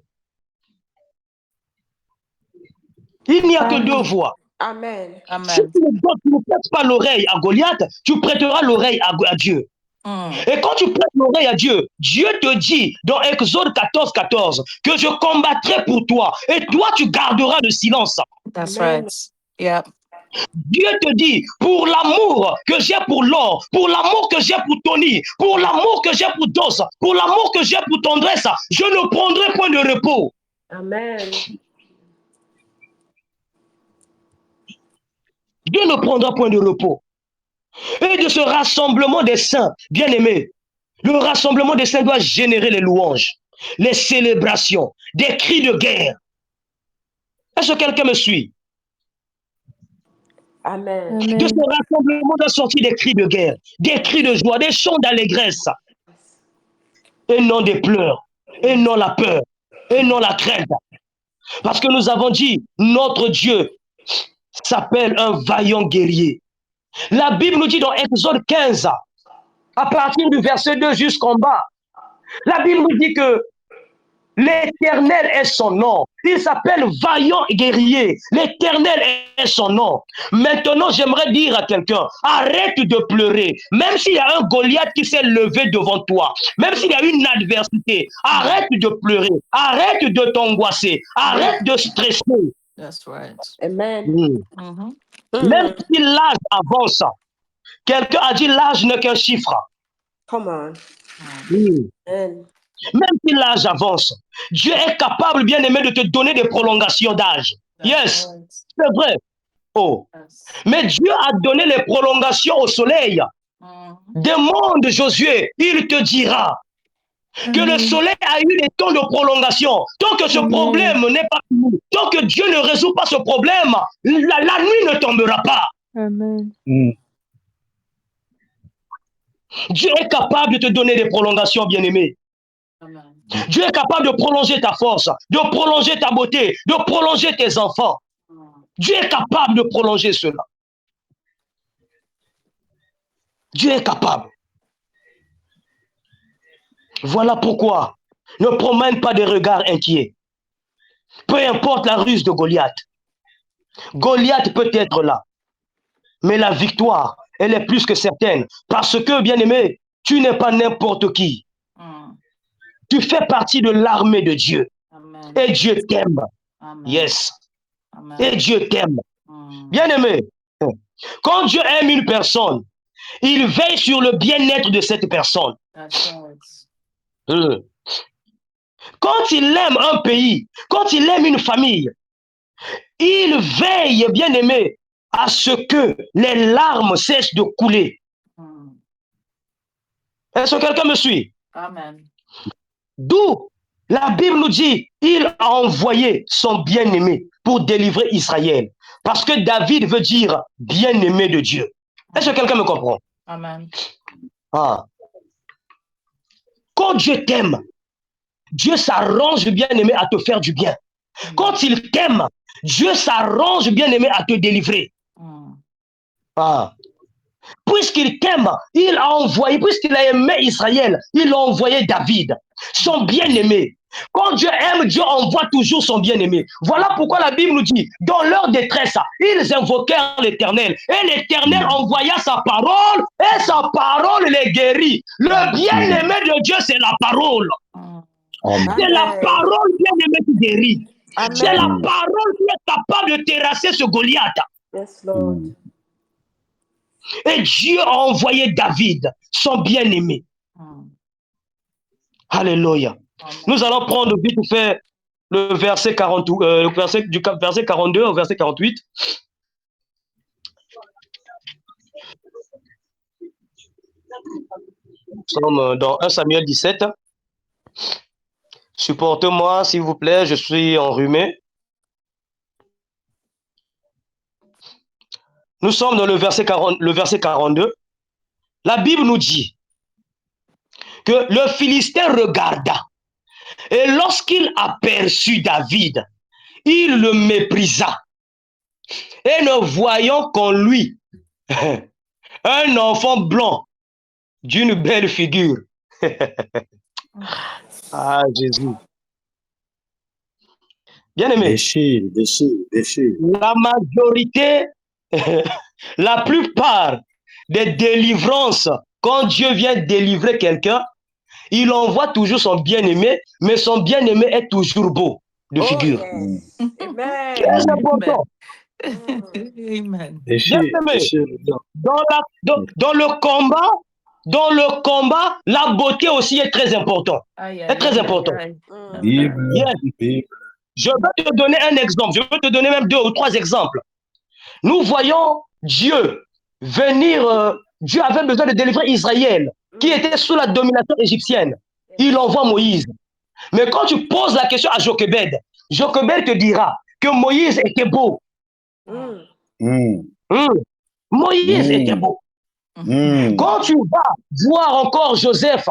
Il n'y a que deux voix. Amen. Si tu ne prêtes pas l'oreille à Goliath, tu prêteras l'oreille à Dieu. Et quand tu prêtes l'oreille à Dieu, Dieu te dit dans Exode 14, 14 que je combattrai pour toi et toi tu garderas le silence. That's Amen. right. Yeah. Dieu te dit, pour l'amour que j'ai pour l'or, pour l'amour que j'ai pour Tony, pour l'amour que j'ai pour Dos, pour l'amour que j'ai pour Tendresse, je ne prendrai point de repos. Amen. Dieu ne prendra point de repos. Et de ce rassemblement des saints, bien aimés, le rassemblement des saints doit générer les louanges, les célébrations, des cris de guerre. Est-ce que quelqu'un me suit? Amen. De ce rassemblement doit sortir des cris de guerre, des cris de joie, des chants d'allégresse, et non des pleurs, et non la peur, et non la crainte. Parce que nous avons dit, notre Dieu s'appelle un vaillant guerrier. La Bible nous dit dans Exode 15, à partir du verset 2 jusqu'en bas, la Bible nous dit que l'Éternel est son nom. Il s'appelle vaillant guerrier. L'Éternel est son nom. Maintenant, j'aimerais dire à quelqu'un, arrête de pleurer. Même s'il y a un Goliath qui s'est levé devant toi, même s'il y a une adversité, arrête de pleurer. Arrête de t'angoisser. Arrête de stresser. That's right. Amen. Même si l'âge avance, quelqu'un a dit l'âge n'est qu'un chiffre. Come on. Amen. Même si l'âge avance, Dieu est capable, bien aimé, de te donner des prolongations d'âge. Yes, c'est vrai. Oh. Mais Dieu a donné les prolongations au soleil. Demande Josué, il te dira que le soleil a eu des temps de prolongation. Tant que ce problème n'est pas fini, tant que Dieu ne résout pas ce problème, la nuit ne tombera pas. Amen. Dieu est capable de te donner des prolongations, bien-aimé. Dieu est capable de prolonger ta force, de prolonger ta beauté, de prolonger tes enfants. Dieu est capable de prolonger cela. Dieu est capable. Voilà pourquoi ne promène pas des regards inquiets. Peu importe la ruse de Goliath. Goliath peut être là. Mais la victoire, elle est plus que certaine. Parce que, bien-aimé, tu n'es pas n'importe qui. Tu fais partie de l'armée de Dieu. Amen. Et Dieu t'aime. Amen. Yes. Amen. Et Dieu t'aime. Bien-aimé, quand Dieu aime une personne, il veille sur le bien-être de cette personne. That's right. Quand il aime un pays, quand il aime une famille, il veille, bien-aimé, à ce que les larmes cessent de couler. Est-ce que quelqu'un me suit? Amen. D'où la Bible nous dit, il a envoyé son bien-aimé pour délivrer Israël. Parce que David veut dire bien-aimé de Dieu. Est-ce que quelqu'un me comprend? Amen. Ah. Quand Dieu t'aime, Dieu s'arrange, bien-aimé, à te faire du bien. Quand il t'aime, Dieu s'arrange, bien-aimé, à te délivrer. Ah. Puisqu'il t'aime, il a envoyé, puisqu'il a aimé Israël, il a envoyé David, son bien-aimé. Quand Dieu aime, Dieu envoie toujours son bien-aimé. Voilà pourquoi la Bible nous dit, dans leur détresse, ils invoquèrent l'Éternel. Et l'Éternel envoya sa parole, et sa parole les guérit. Le bien-aimé de Dieu, c'est la parole. C'est la parole bien-aimée qui guérit. C'est la parole qui est capable de terrasser ce Goliath. Yes, Lord. Et Dieu a envoyé David, son bien-aimé. Alléluia. Nous allons prendre vite fait le verset 40, verset 42 au verset 48. Nous sommes dans 1 Samuel 17. Supportez-moi, s'il vous plaît, je suis enrhumé. Nous sommes dans le verset 42. La Bible nous dit que le Philistin regarda et lorsqu'il aperçut David, il le méprisa et ne voyant qu'en lui un enfant blanc d'une belle figure. Ah, Jésus. Bien-aimé, Déchire. la majorité, la plupart des délivrances quand Dieu vient délivrer quelqu'un, il envoie toujours son bien-aimé, mais son bien-aimé est toujours beau de Oh, figure. yes. Amen. Très important. Amen. Bien-aimé, dans le combat, la beauté aussi est très importante. Aïe, Est aïe, très aïe, aïe, important. aïe. Mm. Yes. Je vais te donner un exemple. Je vais te donner même 2 ou 3 exemples. Nous voyons Dieu venir. Dieu avait besoin de délivrer Israël, qui était sous la domination égyptienne. Il envoie Moïse. Mais quand tu poses la question à Jochebed, Jochebed te dira que Moïse était beau. Moïse était beau. Quand tu vas voir encore Joseph,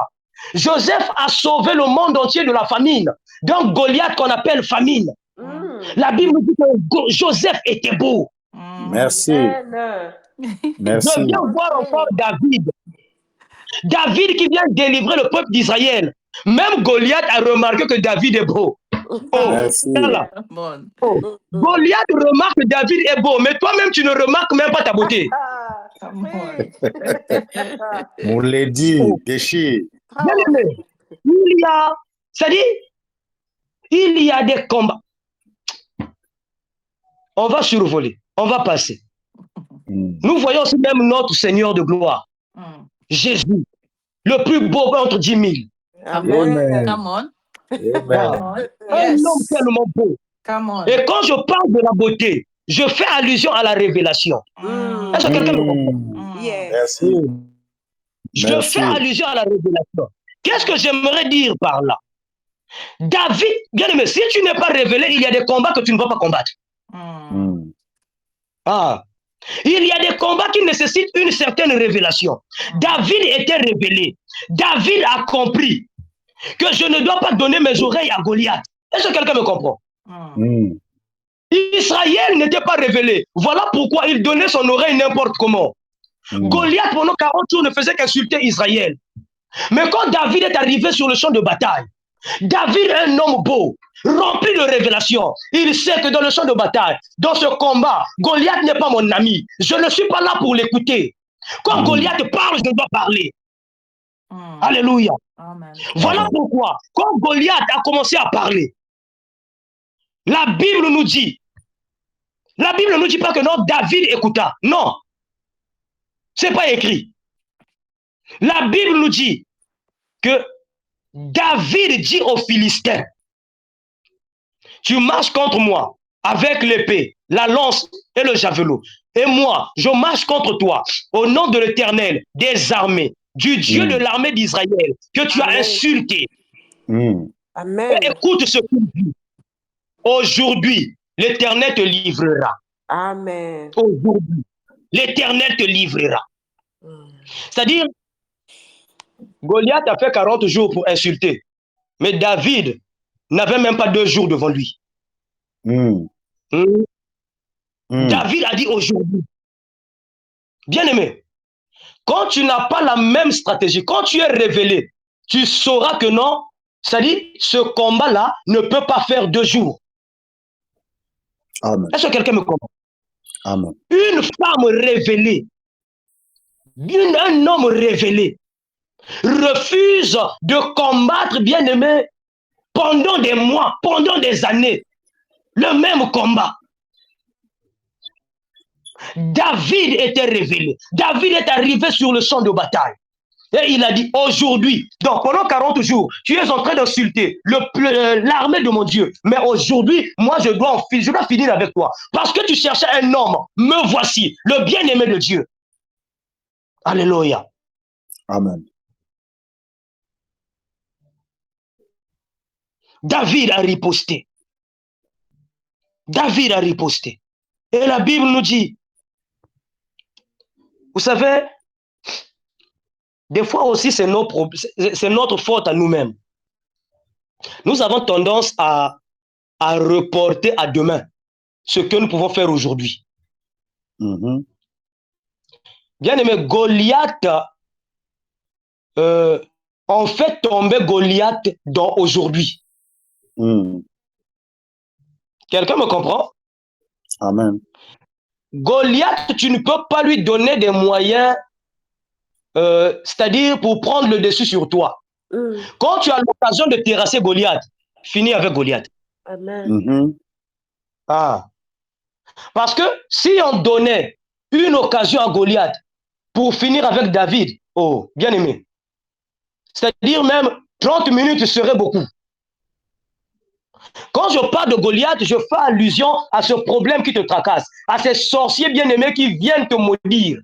Joseph a sauvé le monde entier de la famine, d'un Goliath qu'on appelle famine. La Bible dit que Joseph était beau. Merci. Amen. Merci. Je viens voir encore David. David qui vient délivrer le peuple d'Israël. Même Goliath a remarqué que David est beau. Oh, Merci. là. Bon. Oh. Goliath remarque que David est beau, mais toi-même, tu ne remarques même pas ta beauté. Come on. On l'a dit, déchire. Bien aimé, c'est-à-dire, il y a des combats. On va survoler, on va passer. Nous voyons aussi même notre Seigneur de gloire, Jésus, le plus beau entre 10 000. Amen. Come on. Amen. Come on. Un Yes. homme tellement beau. Come on. Et quand je parle de la beauté, je fais allusion à la révélation. Est-ce que quelqu'un me comprend? Yes. Merci. Je Merci. fais allusion à la révélation. Qu'est-ce que j'aimerais dire par là? David, bien aimé, si tu n'es pas révélé, il y a des combats que tu ne vas pas combattre. Ah. Il y a des combats qui nécessitent une certaine révélation. David était révélé. David a compris que je ne dois pas donner mes oreilles à Goliath. Est-ce que quelqu'un me comprend? Israël n'était pas révélé. Voilà pourquoi il donnait son oreille n'importe comment. Goliath, pendant 40 jours, ne faisait qu'insulter Israël. Mais quand David est arrivé sur le champ de bataille, David est un homme beau, rempli de révélations. Il sait que dans le champ de bataille, dans ce combat, Goliath n'est pas mon ami. Je ne suis pas là pour l'écouter. Quand Goliath parle, je dois parler. Alléluia. Amen. Voilà pourquoi, quand Goliath a commencé à parler, la Bible nous dit pas que non, David écouta. Non. C'est pas écrit. La Bible nous dit que David dit aux Philistins, tu marches contre moi avec l'épée, la lance et le javelot. Et moi, je marche contre toi au nom de l'Éternel des armées, du Dieu de l'armée d'Israël, que tu as insulté. Amen. Et écoute ce qu'il dit. Aujourd'hui, l'Éternel te livrera. Amen. Aujourd'hui, l'Éternel te livrera. C'est-à-dire, Goliath a fait 40 jours pour insulter. Mais David n'avait même pas 2 jours devant lui. David a dit aujourd'hui. Bien aimé, quand tu n'as pas la même stratégie, quand tu es révélé, tu sauras que non, c'est-à-dire ce combat-là ne peut pas faire 2 jours. Amen. Est-ce que quelqu'un me comprend? Amen. Une femme révélée, un homme révélé, refuse de combattre, bien aimé, pendant des mois, pendant des années, le même combat. David était révélé. David est arrivé sur le champ de bataille. Et il a dit, aujourd'hui, donc pendant 40 jours, tu es en train d'insulter l'armée de mon Dieu. Mais aujourd'hui, moi, je dois finir avec toi. Parce que tu cherchais un homme. Me voici, le bien-aimé de Dieu. Alléluia. Amen. David a riposté. David a riposté. Et la Bible nous dit, vous savez, des fois aussi, c'est notre faute à nous-mêmes. Nous avons tendance à reporter à demain ce que nous pouvons faire aujourd'hui. Bien aimé, Goliath, on fait tomber Goliath dans aujourd'hui. Quelqu'un me comprend? Amen. Goliath, tu ne peux pas lui donner des moyens c'est-à-dire pour prendre le dessus sur toi. Quand tu as l'occasion de terrasser Goliath, finis avec Goliath. Amen. Ah. Parce que si on donnait une occasion à Goliath pour finir avec David, oh, bien aimé, c'est-à-dire même 30 minutes serait beaucoup. Quand je parle de Goliath, je fais allusion à ce problème qui te tracasse, à ces sorciers bien-aimés qui viennent te maudire,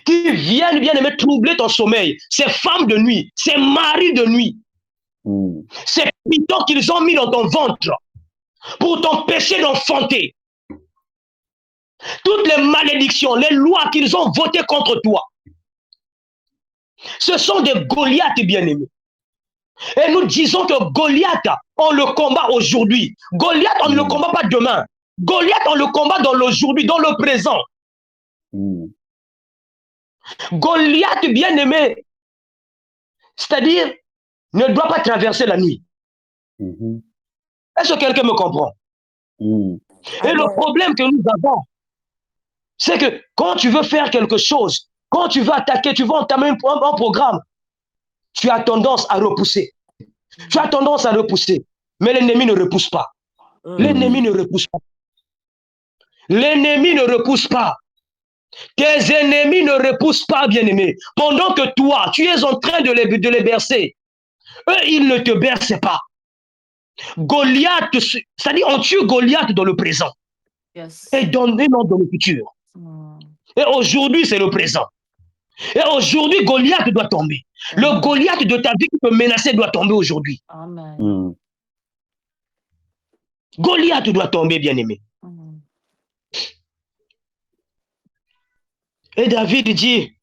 qui viennent bien-aimés troubler ton sommeil, ces femmes de nuit, ces maris de nuit, ces pitons qu'ils ont mis dans ton ventre pour t'empêcher d'enfanter. Toutes les malédictions, les lois qu'ils ont votées contre toi, ce sont des Goliaths bien-aimés. Et nous disons que Goliath, on le combat aujourd'hui. Goliath, on ne le combat pas demain. Goliath, on le combat dans l'aujourd'hui, dans le présent. Goliath, bien-aimé, c'est-à-dire, ne doit pas traverser la nuit. Est-ce que quelqu'un me comprend? Et le problème que nous avons, c'est que quand tu veux faire quelque chose, quand tu veux attaquer, tu veux entamer un programme, tu as tendance à repousser. Tu as tendance à repousser. Mais l'ennemi ne repousse pas. L'ennemi ne repousse pas. L'ennemi ne repousse pas. Tes ennemis ne repoussent pas, bien-aimé. Pendant que toi, tu es en train de les bercer. Eux, ils ne te bercent pas. Goliath, c'est-à-dire on tue Goliath dans le présent. Et non dans le futur. Et aujourd'hui, c'est le présent. Et aujourd'hui, Goliath doit tomber. Le Goliath de ta vie qui peut menacer doit tomber aujourd'hui. Goliath doit tomber, bien-aimé. Et David dit,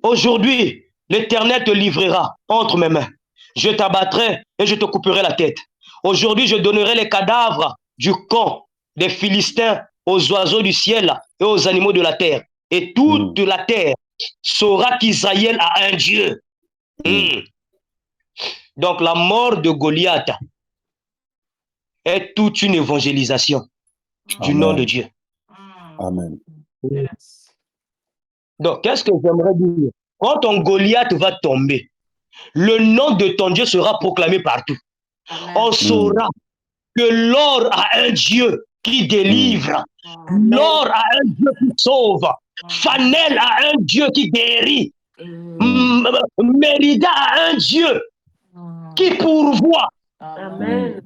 aujourd'hui, l'Éternel te livrera entre mes mains. Je t'abattrai et je te couperai la tête. Aujourd'hui, je donnerai les cadavres du camp des Philistins aux oiseaux du ciel et aux animaux de la terre. Et toute la terre saura qu'Israël a un Dieu. Donc, la mort de Goliath est toute une évangélisation du nom de Dieu. Amen. Donc, qu'est-ce que j'aimerais dire? Quand ton Goliath va tomber, le nom de ton Dieu sera proclamé partout. On saura que l'or a un Dieu qui délivre. L'or a un Dieu qui sauve. Fanel a un Dieu qui guérit. Mérida a un Dieu qui pourvoit. Amen.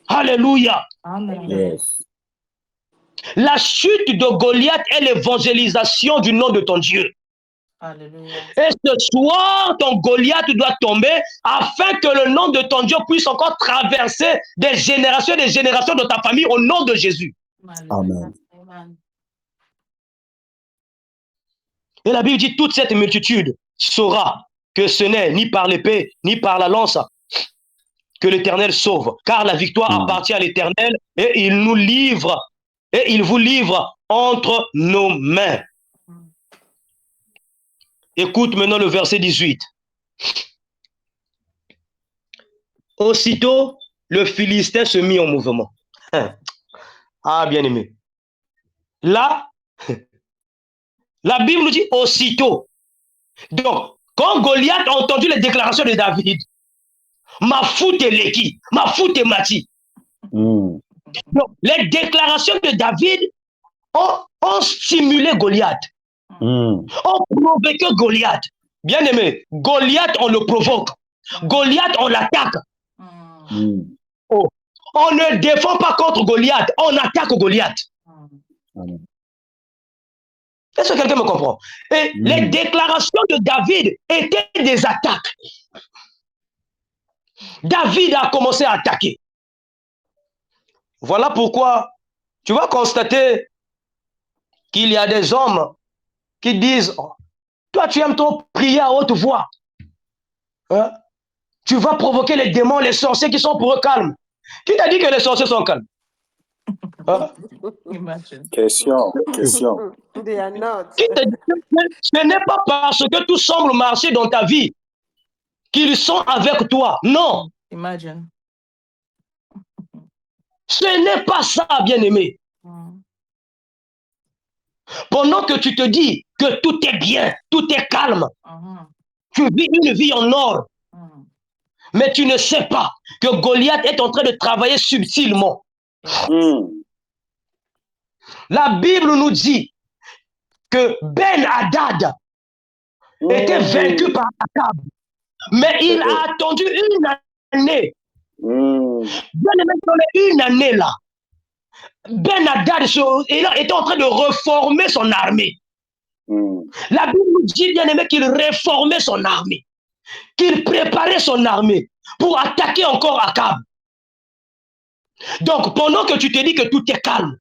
Alléluia. Yes. La chute de Goliath est l'évangélisation du nom de ton Dieu. Alléluia. Et ce soir, ton Goliath doit tomber afin que le nom de ton Dieu puisse encore traverser des générations de ta famille au nom de Jésus. Amen. Et la Bible dit, toute cette multitude saura que ce n'est ni par l'épée, ni par la lance que l'Éternel sauve, car la victoire appartient à l'Éternel et il nous livre, et il vous livre entre nos mains. Écoute maintenant le verset 18. Aussitôt, le Philistin se mit en mouvement. Ah, bien aimé. Là, la Bible nous dit aussitôt. Donc, quand Goliath a entendu les déclarations de David, ma foute est Léki, ma foute est Mati. Donc, les déclarations de David ont stimulé Goliath. Ont provoqué Goliath. Bien aimé, Goliath, on le provoque. Goliath, on l'attaque. Oh. On ne défend pas contre Goliath, on attaque Goliath. Est-ce que quelqu'un me comprend? Et les déclarations de David étaient des attaques. David a commencé à attaquer. Voilà pourquoi tu vas constater qu'il y a des hommes qui disent, toi tu aimes trop prier à haute voix. Hein? Tu vas provoquer les démons, les sorciers qui sont pour eux calmes. Qui t'a dit que les sorciers sont calmes? Hein? Question. They are not. Qui t'a dit que ce n'est pas parce que tout semble marcher dans ta vie qu'ils sont avec toi. Non. Imagine. Ce n'est pas ça, bien-aimé. Pendant que tu te dis que tout est bien, tout est calme, tu vis une vie en or. Mais tu ne sais pas que Goliath est en train de travailler subtilement. La Bible nous dit que Ben-Hadad était vaincu par Akab. Mais il a attendu une année. Dans une année là, Ben-Hadad était en train de reformer son armée. La Bible nous dit, bien aimé, qu'il réformait son armée, qu'il préparait son armée pour attaquer encore Akab. Donc, pendant que tu te dis que tout est calme,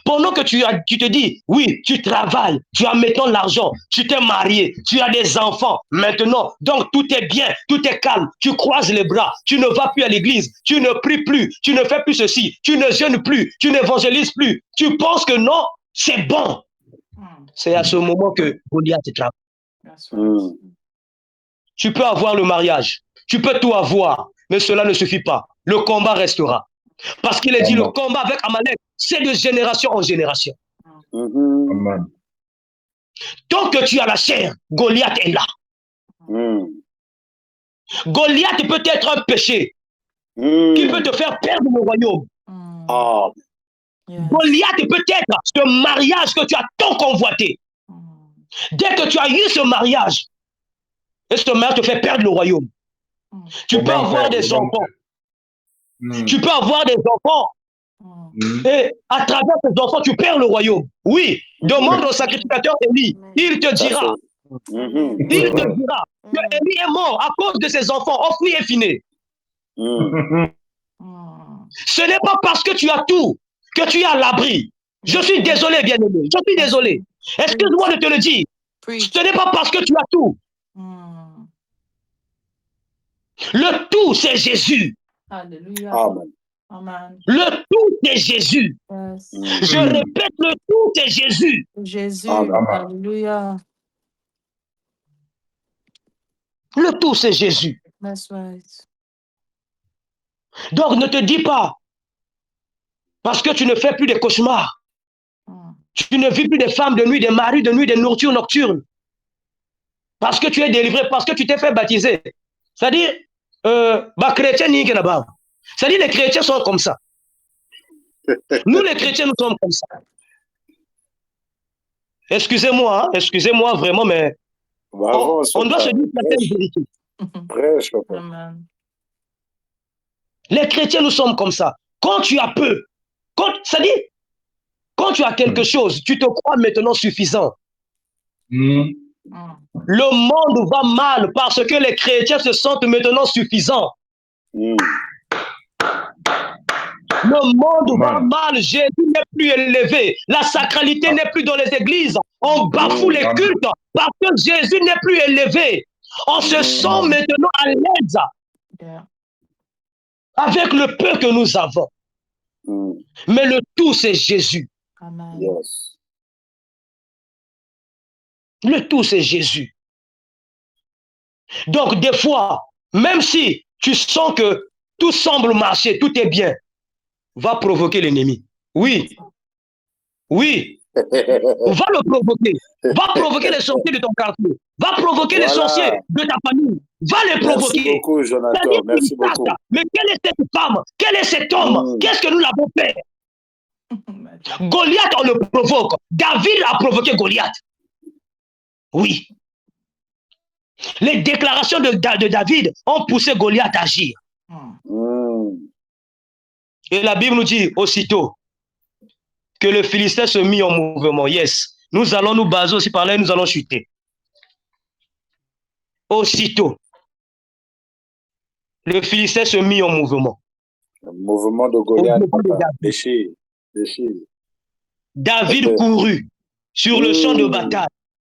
pendant que tu te dis, oui, tu travailles, tu as maintenant l'argent, tu t'es marié, tu as des enfants, maintenant, donc tout est bien, tout est calme, tu croises les bras, tu ne vas plus à l'église, tu ne pries plus, tu ne fais plus ceci, tu ne jeûnes plus, tu n'évangélises plus, tu penses que non, c'est bon. C'est à ce moment que Goliath te travaille. Tu peux avoir le mariage, tu peux tout avoir, mais cela ne suffit pas. Le combat restera. Parce qu'il est dit, le combat avec Amalek, c'est de génération en génération. Amen. Tant que tu as la chair, Goliath est là. Goliath peut être un péché qui peut te faire perdre le royaume. Goliath peut être ce mariage que tu as tant convoité. Dès que tu as eu ce mariage, et ce mariage te fait perdre le royaume. Tu peux avoir des enfants. Tu peux avoir des enfants. Et à travers tes enfants, tu perds le royaume. Oui, demande au sacrificateur Élie. Il te dira. Il te dira que Élie est mort à cause de ses enfants. Offri et fini. Ce n'est pas parce que tu as tout que tu es à l'abri. Je suis désolé, bien-aimé. Je suis désolé. Excuse-moi de te le dire. Ce n'est pas parce que tu as tout. Le tout, c'est Jésus. Alléluia. Amen. Le tout, c'est Jésus. Je répète, le tout, c'est Jésus. Jésus. Amen. Alléluia. Le tout, c'est Jésus. That's right. Donc, ne te dis pas, parce que tu ne fais plus de cauchemars, tu ne vis plus des femmes de nuit, des maris de nuit, des nourritures nocturnes, parce que tu es délivré, parce que tu t'es fait baptiser. C'est-à-dire, chrétien, c'est-à-dire, les chrétiens sont comme ça. Nous, les chrétiens, nous sommes comme ça. Excusez-moi, hein, excusez-moi vraiment, mais on doit se dire certaines vérités. Les chrétiens, nous sommes comme ça. Quand tu as peu, c'est-à-dire, quand tu as quelque chose, tu te crois maintenant suffisant. Le monde va mal parce que les chrétiens se sentent maintenant suffisants. Le monde va mal, Jésus n'est plus élevé, la sacralité n'est plus dans les églises, on bafoue les cultes parce que Jésus n'est plus élevé. On se sent maintenant à l'aise avec le peu que nous avons. Mais le tout, c'est Jésus. Amen. Le tout, c'est Jésus. Donc, des fois, même si tu sens que tout semble marcher, tout est bien, va provoquer l'ennemi. Oui. Oui. Va le provoquer. Va provoquer les sorciers de ton quartier. Va provoquer les sorciers de ta famille. Va les provoquer. Merci beaucoup, Jonathan. Merci beaucoup. Mais quelle est cette femme? Quel est cet homme? Qu'est-ce que nous l'avons fait? Goliath, on le provoque. David a provoqué Goliath. Oui. Les déclarations de David ont poussé Goliath à agir. Et la Bible nous dit aussitôt que le Philistin se mit en mouvement. Yes. Nous allons nous baser aussi par là et nous allons chuter. Aussitôt, le Philistin se mit en mouvement. Le mouvement de Goliath. David courut sur le champ de bataille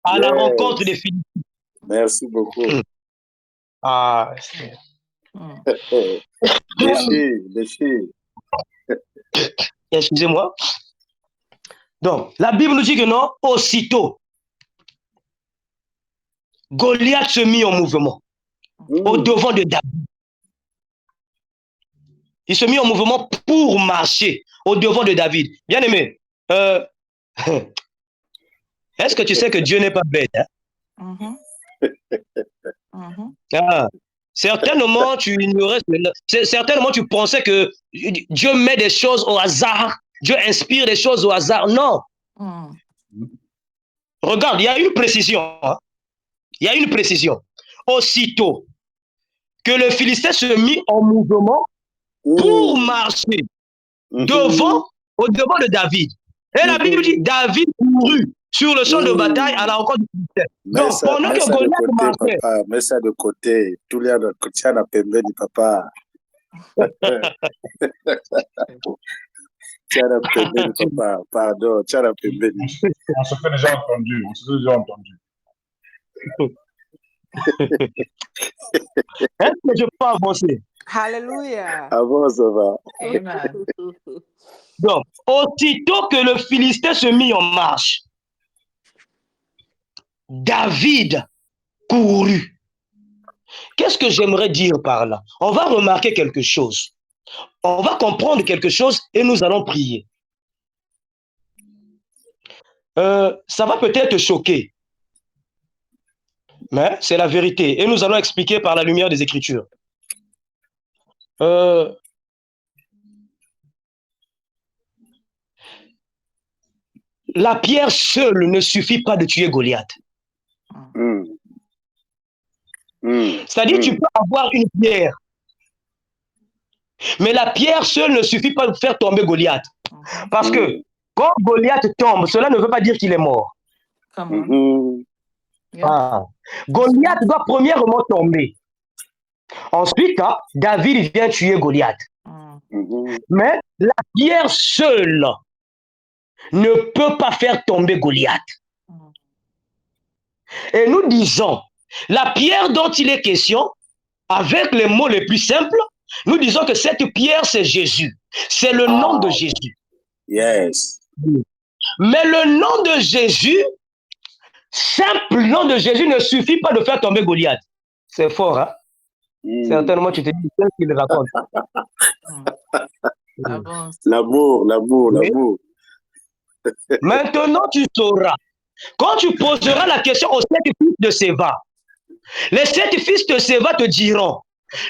à la rencontre des Philistins. Merci beaucoup. Excusez-moi. Donc, la Bible nous dit que non, aussitôt, Goliath se mit en mouvement au devant de David. Il se mit en mouvement pour marcher au devant de David. Bien aimé, Est-ce que tu sais que Dieu n'est pas bête, hein? Ah, certainement, tu ignorais, certainement, tu pensais que Dieu met des choses au hasard, Dieu inspire des choses au hasard. Non. Regarde, il y a une précision. Hein? Il y a une précision. Aussitôt que le Philistin se mit en mouvement pour marcher devant, au devant de David. Et la Bible dit, David courut sur le champ de bataille à la rencontre du Philistin. Donc, pendant que Goliath marchait... Papa, mets ça de côté. Tout le monde, tiens la pembeni, papa. Tiens la pembeni, papa. Pardon, tiens la pembeni. On se fait déjà entendu. On se fait déjà entendu. Est-ce que je peux avancer? Alléluia. Avance, ça va. Amen. Donc, aussitôt que le Philistin se mit en marche, David courut. Qu'est-ce que j'aimerais dire par là? On va remarquer quelque chose. On va comprendre quelque chose et nous allons prier. Ça va peut-être choquer, mais c'est la vérité. Et nous allons expliquer par la lumière des Écritures. La pierre seule ne suffit pas de tuer Goliath. C'est-à-dire tu peux avoir une pierre, mais la pierre seule ne suffit pas de faire tomber Goliath. Parce que quand Goliath tombe, cela ne veut pas dire qu'il est mort. Goliath doit premièrement tomber. Ensuite, David vient tuer Goliath. Mais la pierre seule ne peut pas faire tomber Goliath. Et nous disons, la pierre dont il est question, avec les mots les plus simples, nous disons que cette pierre, c'est Jésus. C'est le nom de Jésus. Yes. Mais le nom de Jésus, simple nom de Jésus, ne suffit pas de faire tomber Goliath. C'est fort, hein? Certainement, tu te dis, qu'est-ce qu'il raconte? L'amour, l'amour, l'amour. Maintenant, tu sauras. Quand tu poseras la question aux 7 fils de Séva, les 7 fils de Séva te diront,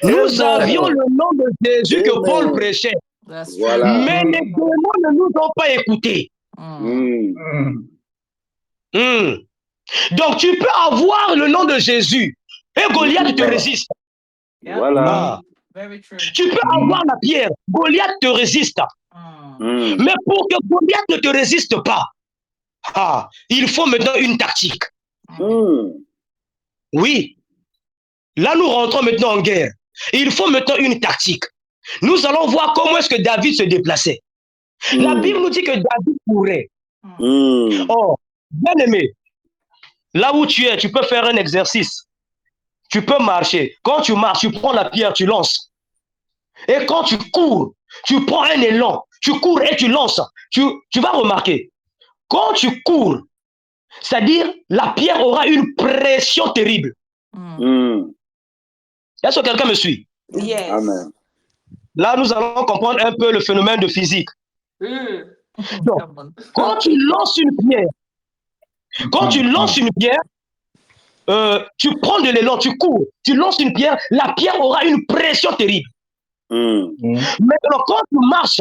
nous avions le nom de Jésus que Paul prêchait, Voilà. mais les démons ne nous ont pas écoutés. Donc, tu peux avoir le nom de Jésus et Goliath te résiste. Voilà. Tu peux avoir la pierre, Goliath te résiste. Mais pour que Goliath ne te résiste pas, il faut maintenant une tactique. Oui. Là, nous rentrons maintenant en guerre. Il faut maintenant une tactique. Nous allons voir comment est-ce que David se déplaçait. La Bible nous dit que David courait. Oh, bien aimé, là où tu es, tu peux faire un exercice. Tu peux marcher. Quand tu marches, tu prends la pierre, tu lances. Et quand tu cours, tu prends un élan. Tu cours et tu lances. Tu vas remarquer. Quand tu cours, c'est-à-dire la pierre aura une pression terrible. Est-ce que quelqu'un me suit? Yes. Amen. Là, nous allons comprendre un peu le phénomène de physique. Donc, quand tu lances une pierre, tu prends de l'élan, tu cours, tu lances une pierre, la pierre aura une pression terrible. Maintenant, quand tu marches,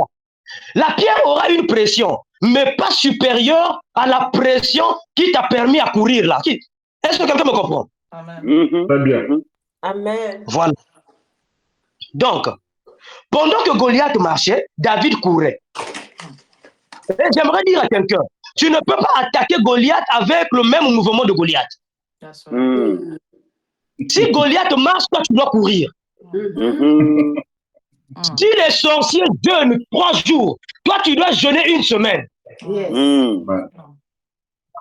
la pierre aura une pression, mais pas supérieure à la pression qui t'a permis à courir là. Est-ce que quelqu'un me comprend? Amen. Très bien. Amen. Voilà. Donc, pendant que Goliath marchait, David courait. Et j'aimerais dire à quelqu'un, tu ne peux pas attaquer Goliath avec le même mouvement de Goliath. Si Goliath marche, toi tu dois courir. Si les sorciers jeûnent 3 jours, toi tu dois jeûner 1 semaine.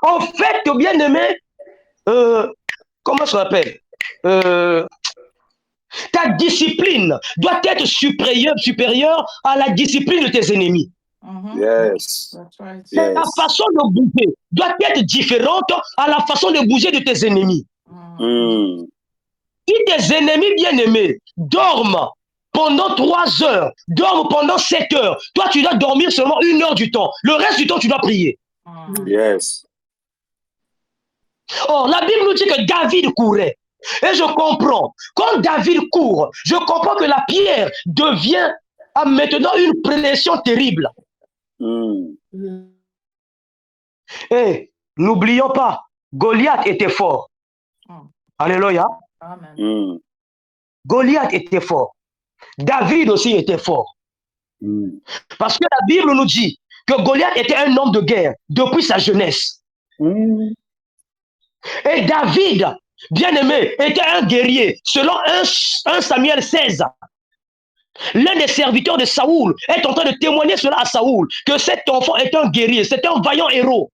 En fait, bien aimé, comment ça s'appelle? Ta discipline doit être supérieure à la discipline de tes ennemis. Yes. Ta façon de bouger doit être différente à la façon de bouger de tes ennemis. Si tes ennemis bien-aimés dorment pendant 3 heures, dorment pendant 7 heures, toi tu dois dormir seulement 1 heure du temps. Le reste du temps, tu dois prier. Yes. Or, la Bible nous dit que David courait. Et je comprends. Quand David court, je comprends que la pierre devient maintenant une pression terrible. Et n'oublions pas, Goliath était fort. Alléluia. Amen. Goliath était fort. David aussi était fort. Parce que la Bible nous dit que Goliath était un homme de guerre depuis sa jeunesse. Et David, bien-aimé, était un guerrier. Selon 1 Samuel 16, l'un des serviteurs de Saoul est en train de témoigner cela à Saoul, que cet enfant est un guerrier, c'est un vaillant héros.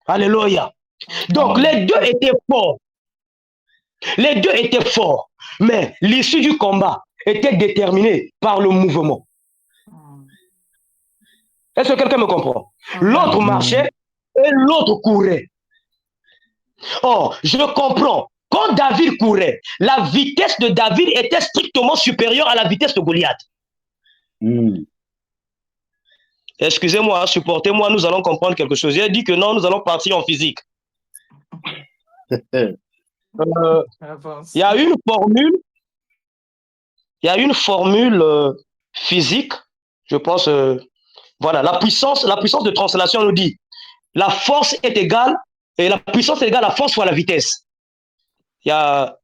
Alléluia. Donc les deux étaient forts. Les deux étaient forts. Mais l'issue du combat était déterminée par le mouvement. Est-ce que quelqu'un me comprend? L'autre marchait et l'autre courait. Or, je comprends. Quand David courait, la vitesse de David était strictement supérieure à la vitesse de Goliath. Excusez-moi, supportez-moi, nous allons comprendre quelque chose. J'ai dit que non, nous allons partir en physique. Il y a une formule physique, je pense, voilà, la puissance de translation nous dit, la force est égale, et la puissance est égale à la force fois la vitesse. Il y a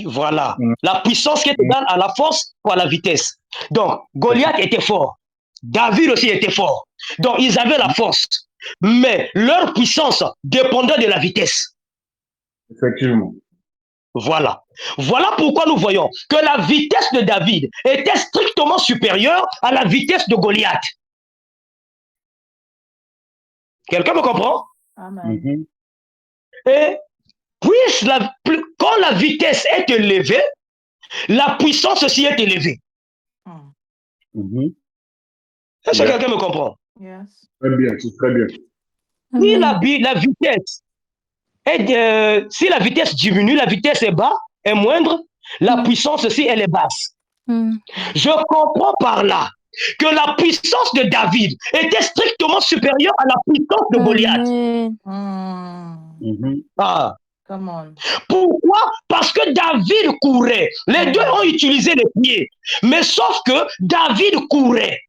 voilà, la puissance qui est égale à la force fois la vitesse. Donc, Goliath était fort, David aussi était fort, donc ils avaient la force, mais leur puissance dépendait de la vitesse. Effectivement. Voilà. Voilà pourquoi nous voyons que la vitesse de David était strictement supérieure à la vitesse de Goliath. Quelqu'un me comprend? Amen. Et quand la vitesse est élevée, la puissance aussi est élevée. Est-ce que quelqu'un me comprend? Yes. Très bien, c'est très bien. Si la vitesse si la vitesse diminue, la vitesse est bas, est moindre, la puissance aussi, elle est basse. Je comprends par là que la puissance de David était strictement supérieure à la puissance de Goliath. Ah. Come on. Pourquoi? Parce que David courait. Les deux ont utilisé les pieds. Mais sauf que David courait.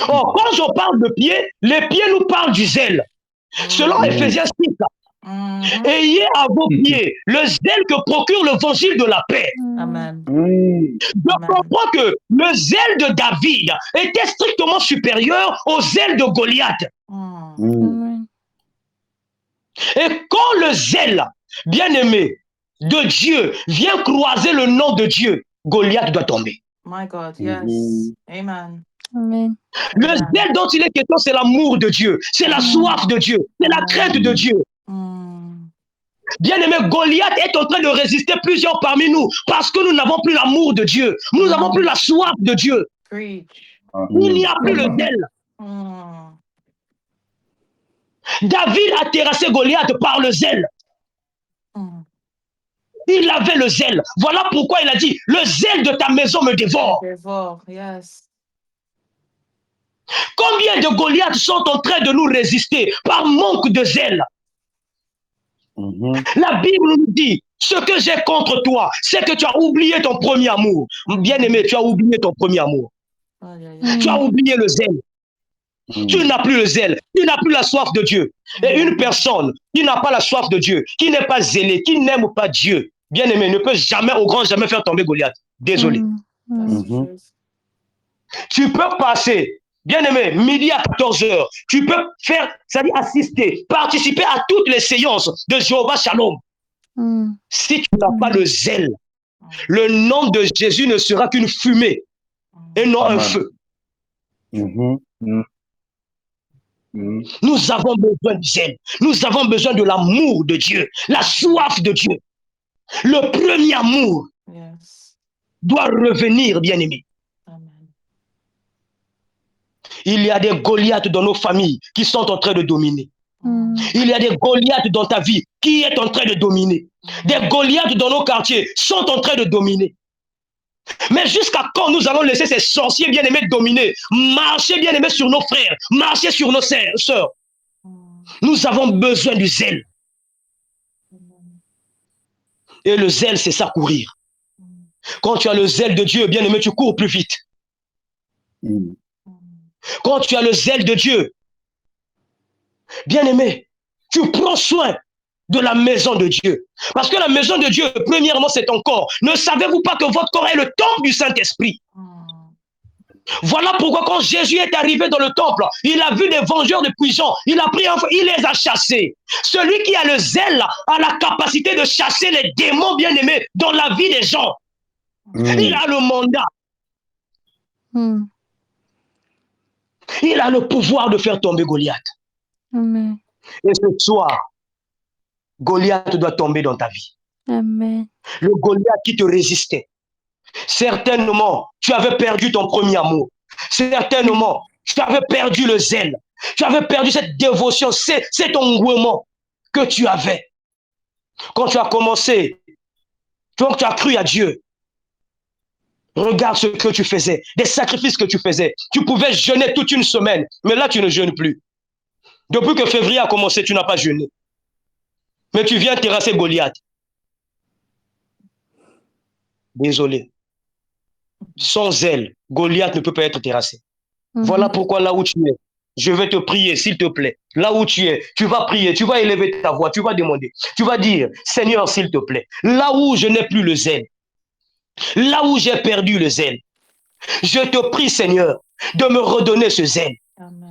Or, quand je parle de pieds, les pieds nous parlent du zèle. Selon Ephésiens 6, ayez à vos pieds le zèle que procure l'évangile de la paix. Amen. Je comprends que le zèle de David était strictement supérieur au zèle de Goliath. Et quand le zèle, bien-aimé, de Dieu vient croiser le nom de Dieu, Goliath doit tomber. My God, yes. Amen. Amen. Le zèle dont il est question, c'est l'amour de Dieu, c'est la soif de Dieu, c'est la crainte de Dieu. Bien-aimé, Goliath est en train de résister plusieurs parmi nous parce que nous n'avons plus l'amour de Dieu, nous n'avons plus la soif de Dieu. Preach. Il n'y a plus le zèle. David a terrassé Goliath par le zèle. Il avait le zèle. Voilà pourquoi il a dit, le zèle de ta maison me dévore. Dévore, yes. Combien de Goliaths sont en train de nous résister par manque de zèle? La Bible nous dit, ce que j'ai contre toi, c'est que tu as oublié ton premier amour. Bien-aimé, tu as oublié ton premier amour. Tu as oublié le zèle. Tu n'as plus le zèle, tu n'as plus la soif de Dieu. Et une personne qui n'a pas la soif de Dieu, qui n'est pas zélée, qui n'aime pas Dieu, bien-aimé, ne peut jamais, au grand jamais, faire tomber Goliath. Désolé. Tu peux passer, bien-aimé, midi à 14h, tu peux faire, c'est-à-dire assister, participer à toutes les séances de Jéhovah Shalom. Si tu n'as pas le zèle, le nom de Jésus ne sera qu'une fumée et non un feu. Nous avons besoin du zèle. Nous avons besoin de l'amour de Dieu, la soif de Dieu. Le premier amour doit revenir, bien-aimé. Il y a des Goliaths dans nos familles qui sont en train de dominer. Il y a des Goliaths dans ta vie qui est en train de dominer. Des Goliaths dans nos quartiers sont en train de dominer. Mais jusqu'à quand nous allons laisser ces sorciers bien-aimés dominer, marcher bien-aimés sur nos frères, marcher sur nos sœurs? Nous avons besoin du zèle. Et le zèle, c'est ça, courir. Quand tu as le zèle de Dieu, bien-aimé, tu cours plus vite. Quand tu as le zèle de Dieu, bien-aimé, tu prends soin de la maison de Dieu. Parce que la maison de Dieu, premièrement, c'est ton corps. Ne savez-vous pas que votre corps est le temple du Saint-Esprit? Voilà pourquoi quand Jésus est arrivé dans le temple, il a vu des vengeurs de prison, il a pris un feu, il les a chassés. Celui qui a le zèle a la capacité de chasser les démons bien-aimés dans la vie des gens. Il a le mandat. Il a le pouvoir de faire tomber Goliath. Amen. Et ce soir, Goliath doit tomber dans ta vie. Amen. Le Goliath qui te résistait. Certainement, tu avais perdu ton premier amour. Certainement, tu avais perdu le zèle. Tu avais perdu cette dévotion, cet engouement que tu avais. Quand tu as commencé, donc tu as cru à Dieu. Regarde ce que tu faisais, des sacrifices que tu faisais. Tu pouvais jeûner toute une semaine, mais là, tu ne jeûnes plus. Depuis que février a commencé, tu n'as pas jeûné. Mais tu viens terrasser Goliath. Désolé. Sans zèle, Goliath ne peut pas être terrassé. Voilà pourquoi là où tu es, je vais te prier, s'il te plaît. Là où tu es, tu vas prier, tu vas élever ta voix, tu vas demander. Tu vas dire, Seigneur, s'il te plaît, là où je n'ai plus le zèle, là où j'ai perdu le zèle, je te prie, Seigneur, de me redonner ce zèle. Amen.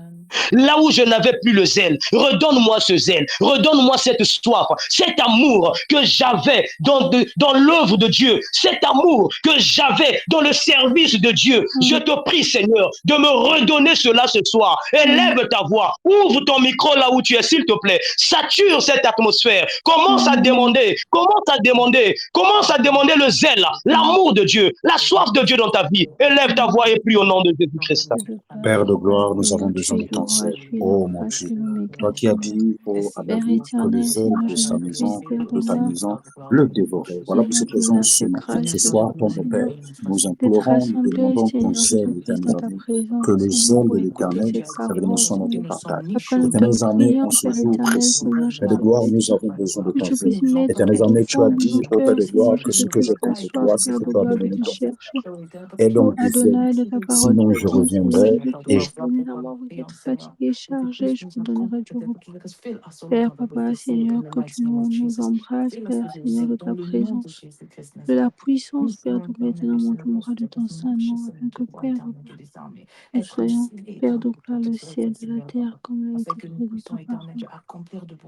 Là où je n'avais plus le zèle, redonne-moi ce zèle, redonne-moi cette soif, cet amour que j'avais dans l'œuvre de Dieu, cet amour que j'avais dans le service de Dieu. Je te prie, Seigneur, de me redonner cela ce soir. Élève ta voix, ouvre ton micro là où tu es, s'il te plaît. Sature cette atmosphère. Commence à demander le zèle, l'amour de Dieu, la soif de Dieu dans ta vie. Élève ta voix et prie au nom de Jésus-Christ. Père de gloire, nous avons besoin de ton zèle. Oh mon Dieu, toi qui as dit à David que le zèle de sa maison, de ta maison, le dévorait. Voilà pour cette raison, ce soir, ton Père, nous implorons, nous demandons ton zèle, éternel ami, que le zèle de l'Éternel, évidemment, soit notre partage. Éternel ami, en ce jour précis, Père de gloire, nous avons besoin de ton zèle. Éternel ami, tu as dit, ô Père de gloire, que ce que j'ai contre toi, c'est que tu as donné ton zèle. Et donc, du zèle, sinon je reviendrai et je vous êtes fatigué, chargé, je vous donnerai du repos. Père, Papa, Seigneur, que tu nous embrasses, Père, Seigneur, de ta présence, de la puissance, Père, de maintenant, montre-moi de ton Saint-Nom, afin que, Père, nous soyons, Père, de gloire, le ciel de la terre, comme l'a été fait dans ta parole.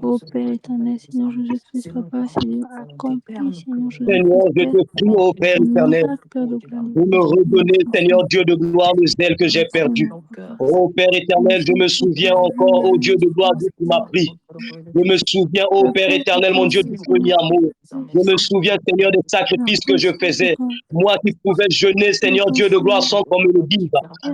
Ô Père éternel, Seigneur Jésus-Christ, Papa, Seigneur, accomplis, Seigneur Seigneur, Jésus-Christ, je Père, te prie, ô Père éternel, miracle, Père de gloire, de me redonner, Seigneur Dieu de gloire, le zèle que j'ai perdu. Ô Père éternel, je me souviens encore, ô Dieu de gloire, Dieu qui m'a pris. Je me souviens, ô Père éternel, mon Dieu, du premier amour. Je me souviens, Seigneur, des sacrifices que je faisais. Moi qui pouvais jeûner, Seigneur Dieu de gloire, sans qu'on me le dise.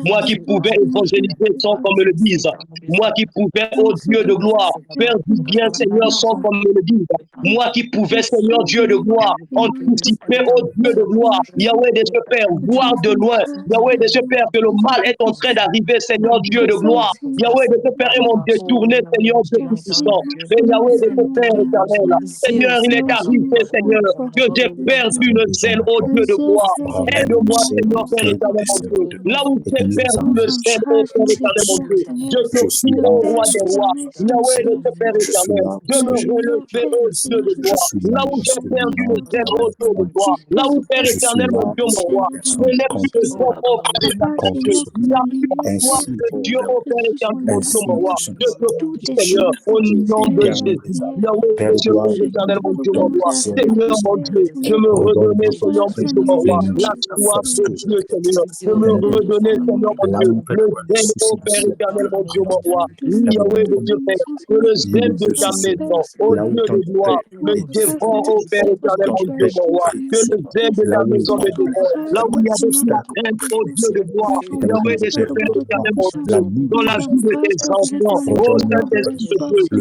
Moi qui pouvais évangéliser sans qu'on me le dise. Moi qui pouvais, ô Dieu de gloire, faire du bien, Seigneur, sans qu'on me le dise. Moi qui pouvais, Seigneur Dieu de gloire, anticiper, ô Dieu de gloire, Yahweh de ce Père, voir de loin, Yahweh de ce Père, que le mal est en train d'arriver, Seigneur Dieu de gloire. Yahweh de ce Père est mon détourné, Seigneur Dieu Tout-Puissant. Et Yahweh de ce Père éternel, Seigneur, il est arrivé, Seigneur, que j'ai perdu le zèle, ô Dieu de gloire. Aide-moi, Seigneur, Père éternel, mon Dieu. Là où j'ai perdu le zèle, ô Père éternel, mon Dieu, je te prie, ô Roi des rois, Yahweh de ce Père éternel, de me relever, ô Dieu de gloire. Là où j'ai perdu le zèle, ô Dieu de gloire. Là où, Père éternel, mon Dieu, mon roi, je n'ai plus de zèle, ô Père éternel, mon Dieu. Il y a plus de gloire de Dieu, ô Père éternel, mon Dieu, mon roi. Je te prie, Seigneur, au nom de Jésus. Yahweh, Père de Dieu, gloire, Père éternel, mon Dieu, mon donne roi. ton zèle, Seigneur, mon Dieu, de me redonner, Seigneur, mon Dieu, mon roi, la soif de Dieu, Seigneur, de me redonner, Seigneur, mon Dieu, le zèle, ô Père éternel, mon Dieu, mon roi. Oui, Yahweh, de Dieu, Père, que le zèle de ta maison, ô Dieu de gloire, me défend, ô Père éternel, mon Dieu, mon roi, que le zèle de ta maison me défend. Là où il y avait plus la haine, ô Dieu de gloire, Yahweh, de ce Père éternel, mon Dieu, dans la vie de tes enfants, ô Saint-Esprit de Dieu,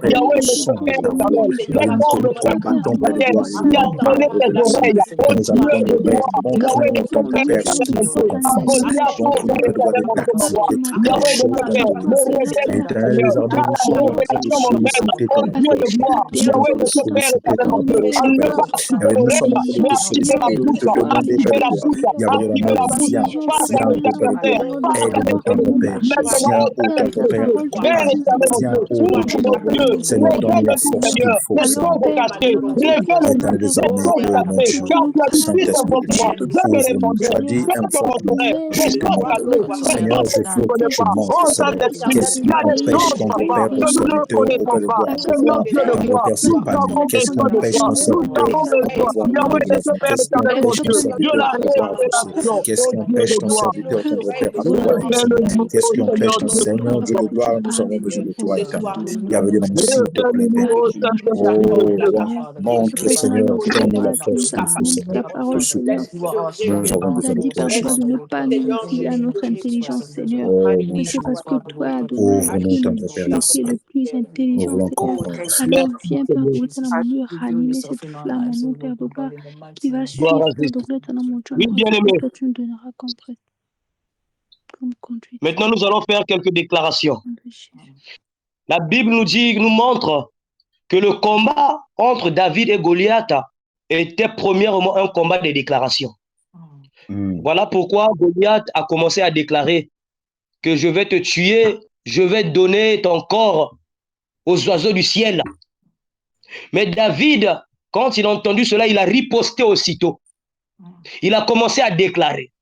Père, Yahweh, le son de Père ta voix. éternel, Nous les avons hommes nous de te ton remettons, Père de Père, gloire, qui a une donné parole de tes grâce oreilles que au nous Dieu attendons, de Père. gloire. Yahweh, Montre-nous, de ton Père, Père Père, ce éternel, qu'il faut à entendre. Goliath, au Père Montre-nous, Père de gloire, éternel, des mon Dieu, mon roi. tactiques, des trucs, des Yahweh, de ton choses Père, à me faire. révèle, Éternel, Seigneur, désormais, dans nous la sommes en train de révélation même, solliciter au ton Dieu appel. de gloire. Nous sommes en Yahweh, train de de ton Père solliciter éternel, ton mon Dieu, appel, Seigneur, Père de enlève gloire. activer Nous sommes l'oreille, en train de mais te activer la solliciter, de bouche, te demander, Père activer de la gloire. bouche, Yahweh, activer la bouche, viens, face à viens, les ô Père de adversaires, gloire. face à les Aide-nous, Père de ennemis. Père. Maintenant, Viens, oh ô Père de Père, Père éternel, mon Dieu, viens, ô ouvre Dieu nos de gloire. yeux, Seigneur, donne-nous la révèle-nous, force qu'il Seigneur, faut, les Seigneur. choses cachées, Éternel révèle-nous les désormais, choses ô mon cachées, Dieu, car tu as dit, si ton Saint-Esprit de toi, Dieu, je te ouvre-nous. Tu répondrai, as dit, je te montrerai informe-nous, les choses explique-nous. cachées, les Seigneur, choses je que tu ne veux que connais tu pas. montres, Oh Seigneur, Saint-Esprit, qu'est-ce il qui y a des empêche choses, ton papa, Père, ton que nous ne serviteur, ô connaissons Père de pas. gloire, Seigneur Dieu de à gloire, repercer nous par nous. avons Qu'est-ce qui besoin de empêche toi, ton nous serviteur avons besoin. d'avoir de Yahweh, de guérison? ce Père Qu'est-ce qui éternel, mon empêche ton Dieu, de serviteur, la Père de gloire, d'avancer? révélation, Qu'est-ce oh qui Dieu empêche de ton gloire. serviteur, tendre Père, à pouvoir descendre? Révèle-nous, Qu'est-ce oh qui empêche Seigneur ton Dieu de Seigneur, Dieu de gloire. gloire? Nous avons besoin de toi, Éternel. Bienvenue, s'il te plaît, Révèle-nous, Père. oh Saint-Esprit de Oh, Dieu. roi, montre, Seigneur, donne-nous la force qu'il faut, Dit ta Seigneur. parole, Je Seigneur. supplie. Nous avons Tu as besoin de dit, toi, Père de gloire, de Jésus. ne pas nous fier à notre intelligence, Seigneur. Oh, mon Mais c'est Dieu. parce que toi, Adonai, Ouvre-nous, tu es tendre Père, celui qui est le l'esprit. plus Nous intelligent, voulons Seigneur. comprendre, Seigneur. Alors Merci viens, Père Seigneur. de gloire, éternel, mon Dieu, ranimer cette flamme en nous, Père de gloire, qui va Gloire suivre, à Père de Jésus. gloire, éternel, mon Dieu, Oui, la route que bien-aimé. toi tu nous donneras comme conduite. Maintenant, nous allons faire quelques déclarations. Au nom de Jésus. La Bible nous montre que le combat entre David et Goliath était premièrement un combat de déclaration. Voilà pourquoi Goliath a commencé à déclarer que je vais te tuer, je vais donner ton corps aux oiseaux du ciel. Mais David, quand il a entendu cela, il a riposté aussitôt. Il a commencé à déclarer.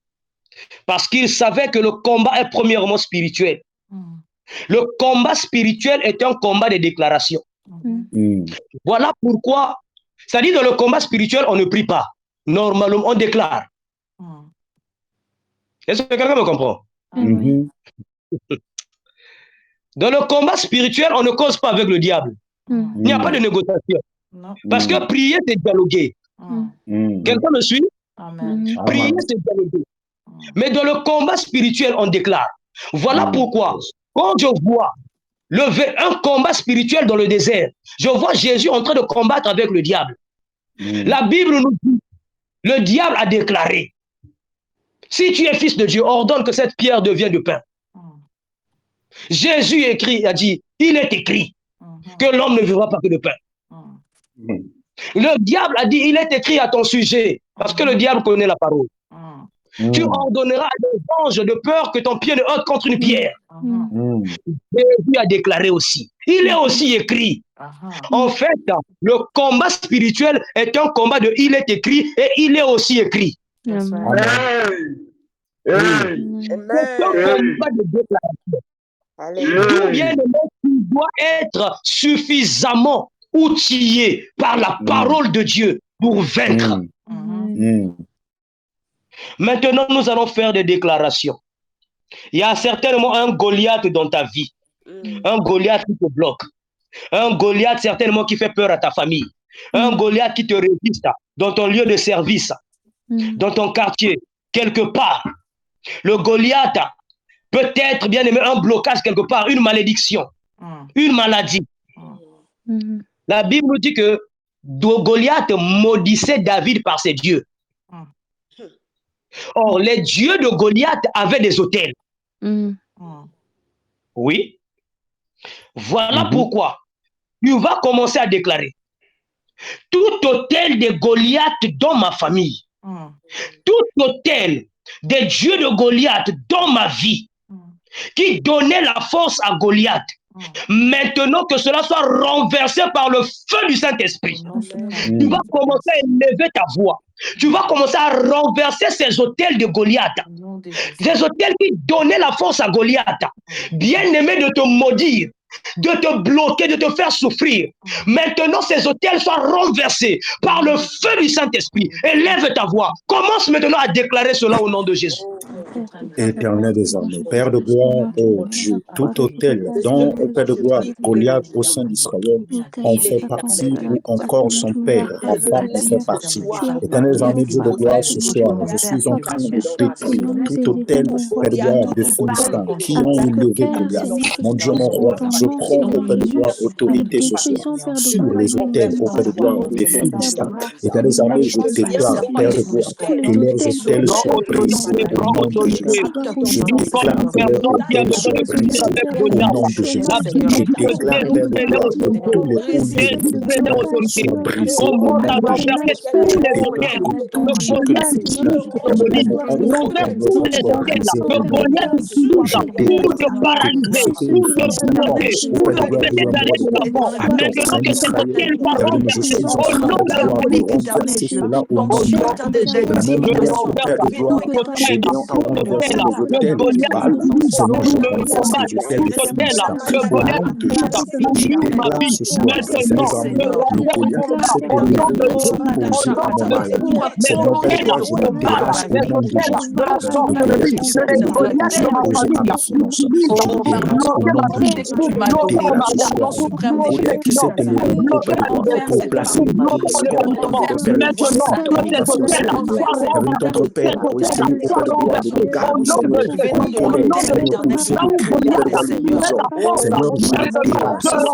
Parce qu'il savait que le combat est premièrement spirituel. Le combat spirituel est un combat de déclaration. Voilà pourquoi, c'est-à-dire dans le combat spirituel, on ne prie pas. Normalement, on déclare. Est-ce que quelqu'un me comprend? Dans le combat spirituel, on ne cause pas avec le diable. Il n'y a pas de négociation. Parce que prier, c'est dialoguer. Quelqu'un me suit? Prier, c'est dialoguer. Mais dans le combat spirituel, on déclare. Voilà pourquoi, quand je vois un combat spirituel dans le désert, je vois Jésus en train de combattre avec le diable. La Bible nous dit, le diable a déclaré, si tu es fils de Dieu, ordonne que cette pierre devienne du pain. Jésus a dit, il est écrit que l'homme ne vivra pas que de pain. Le diable a dit, il est écrit à ton sujet, parce que le diable connaît la parole. Tu ordonneras à des anges de peur que ton pied ne heurte contre une pierre. Jésus a déclaré aussi. Il est aussi écrit. En fait, le combat spirituel est un combat de il est écrit et il est aussi écrit. C'est un combat de déclaration. Bien, tu dois être suffisamment outillé par la parole de Dieu pour vaincre. Maintenant, nous allons faire des déclarations. Il y a certainement un Goliath dans ta vie. Un Goliath qui te bloque. Un Goliath certainement qui fait peur à ta famille. Un Goliath qui te résiste dans ton lieu de service, dans ton quartier, quelque part. Le Goliath peut être, bien aimé, un blocage quelque part, une malédiction, une maladie. La Bible nous dit que Goliath maudissait David par ses dieux. Or, les dieux de Goliath avaient des autels. Oui. Voilà pourquoi tu vas commencer à déclarer. Tout autel de Goliath dans ma famille, tout autel des dieux de Goliath dans ma vie, qui donnait la force à Goliath, maintenant que cela soit renversé par le feu du Saint-Esprit, tu vas commencer à élever ta voix. Tu vas commencer à renverser ces autels de Goliath. Ces autels qui donnaient la force à Goliath. Bien aimé de te maudire, de te bloquer, de te faire souffrir. Maintenant, ces autels soient renversés par le feu du Saint-Esprit. Élève ta voix. Commence maintenant à déclarer cela au nom de Jésus. Éternel des armées, Père de gloire, oh Dieu, tout autel dont, Père de gloire, Goliath au sein d'Israël en fait partie ou encore son père, enfant en fait partie. Éternel des armées, Dieu de gloire, ce soir, je suis en train de détruire tout autel, Père de gloire, de Philistins qui ont élevé Goliath. Mon Dieu, mon roi, je prends, Père de gloire, autorité ce soir sur les autels, Père de gloire, des Philistins. Éternel des armées, je déclare, Père de gloire, que leurs autels soient brisés au nom de Jésus. Je déclare que leurs autels soient brisés au nom de Jésus. Je déclare, Père de gloire, que tous les hauts lieux de Philistins soient brisés au nom de Jésus. Je déclare que tout ce que les Philistins, éternellement, ont fait en œuvre soit brisé au nom de Jésus. Je déclare que tout ce que les Philistins pensent au Père de gloire de l'envoyer à tort en Israël, je suis en train de renverser cela au nom de Jésus. De la même manière, au Père de gloire, Gédéon a renversé les autels de Baal. Seigneur, je renverse les autels des Philistins au nom de Jésus. Je déclare ce soir, Seigneur, le Goliath qui s'est élevé pour s'opposer à mon mariage. Seigneur, Père de gloire, je le dérange au nom de Jésus. Le Goliath qui s'est élevé pour s'opposer à mes finances. Je le dérange au nom de Jésus. Je déclare ce soir, le Goliath qui s'est élevé au Père de gloire pour placer une discorde entre Père de gloire, ta fiancée, avec notre Père, pour essayer au Père de gloire de nous garder, Seigneur, en colère, Seigneur, pour essayer de crier vers le désordre. Seigneur, je le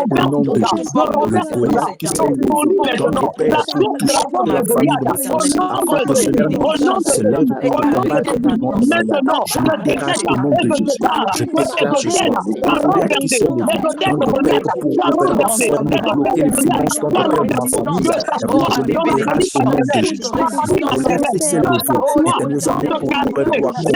dérange au nom de Jésus. Le Goliath qui s'est élevé dans notre Père pour toucher la famille de ma fiancée, afin que ce dernier se lève pour combattre pour mon mariage. Je le dérange au nom de Jésus. Je déclare ce soir, le Goliath qui s'est élevé dans notre Père pour fermer, bloquer les finances dans notre Père de ma famille. Je le dérange au nom de Jésus. Le Goliath qui s'est élevé, éternel, pour Père de gloire,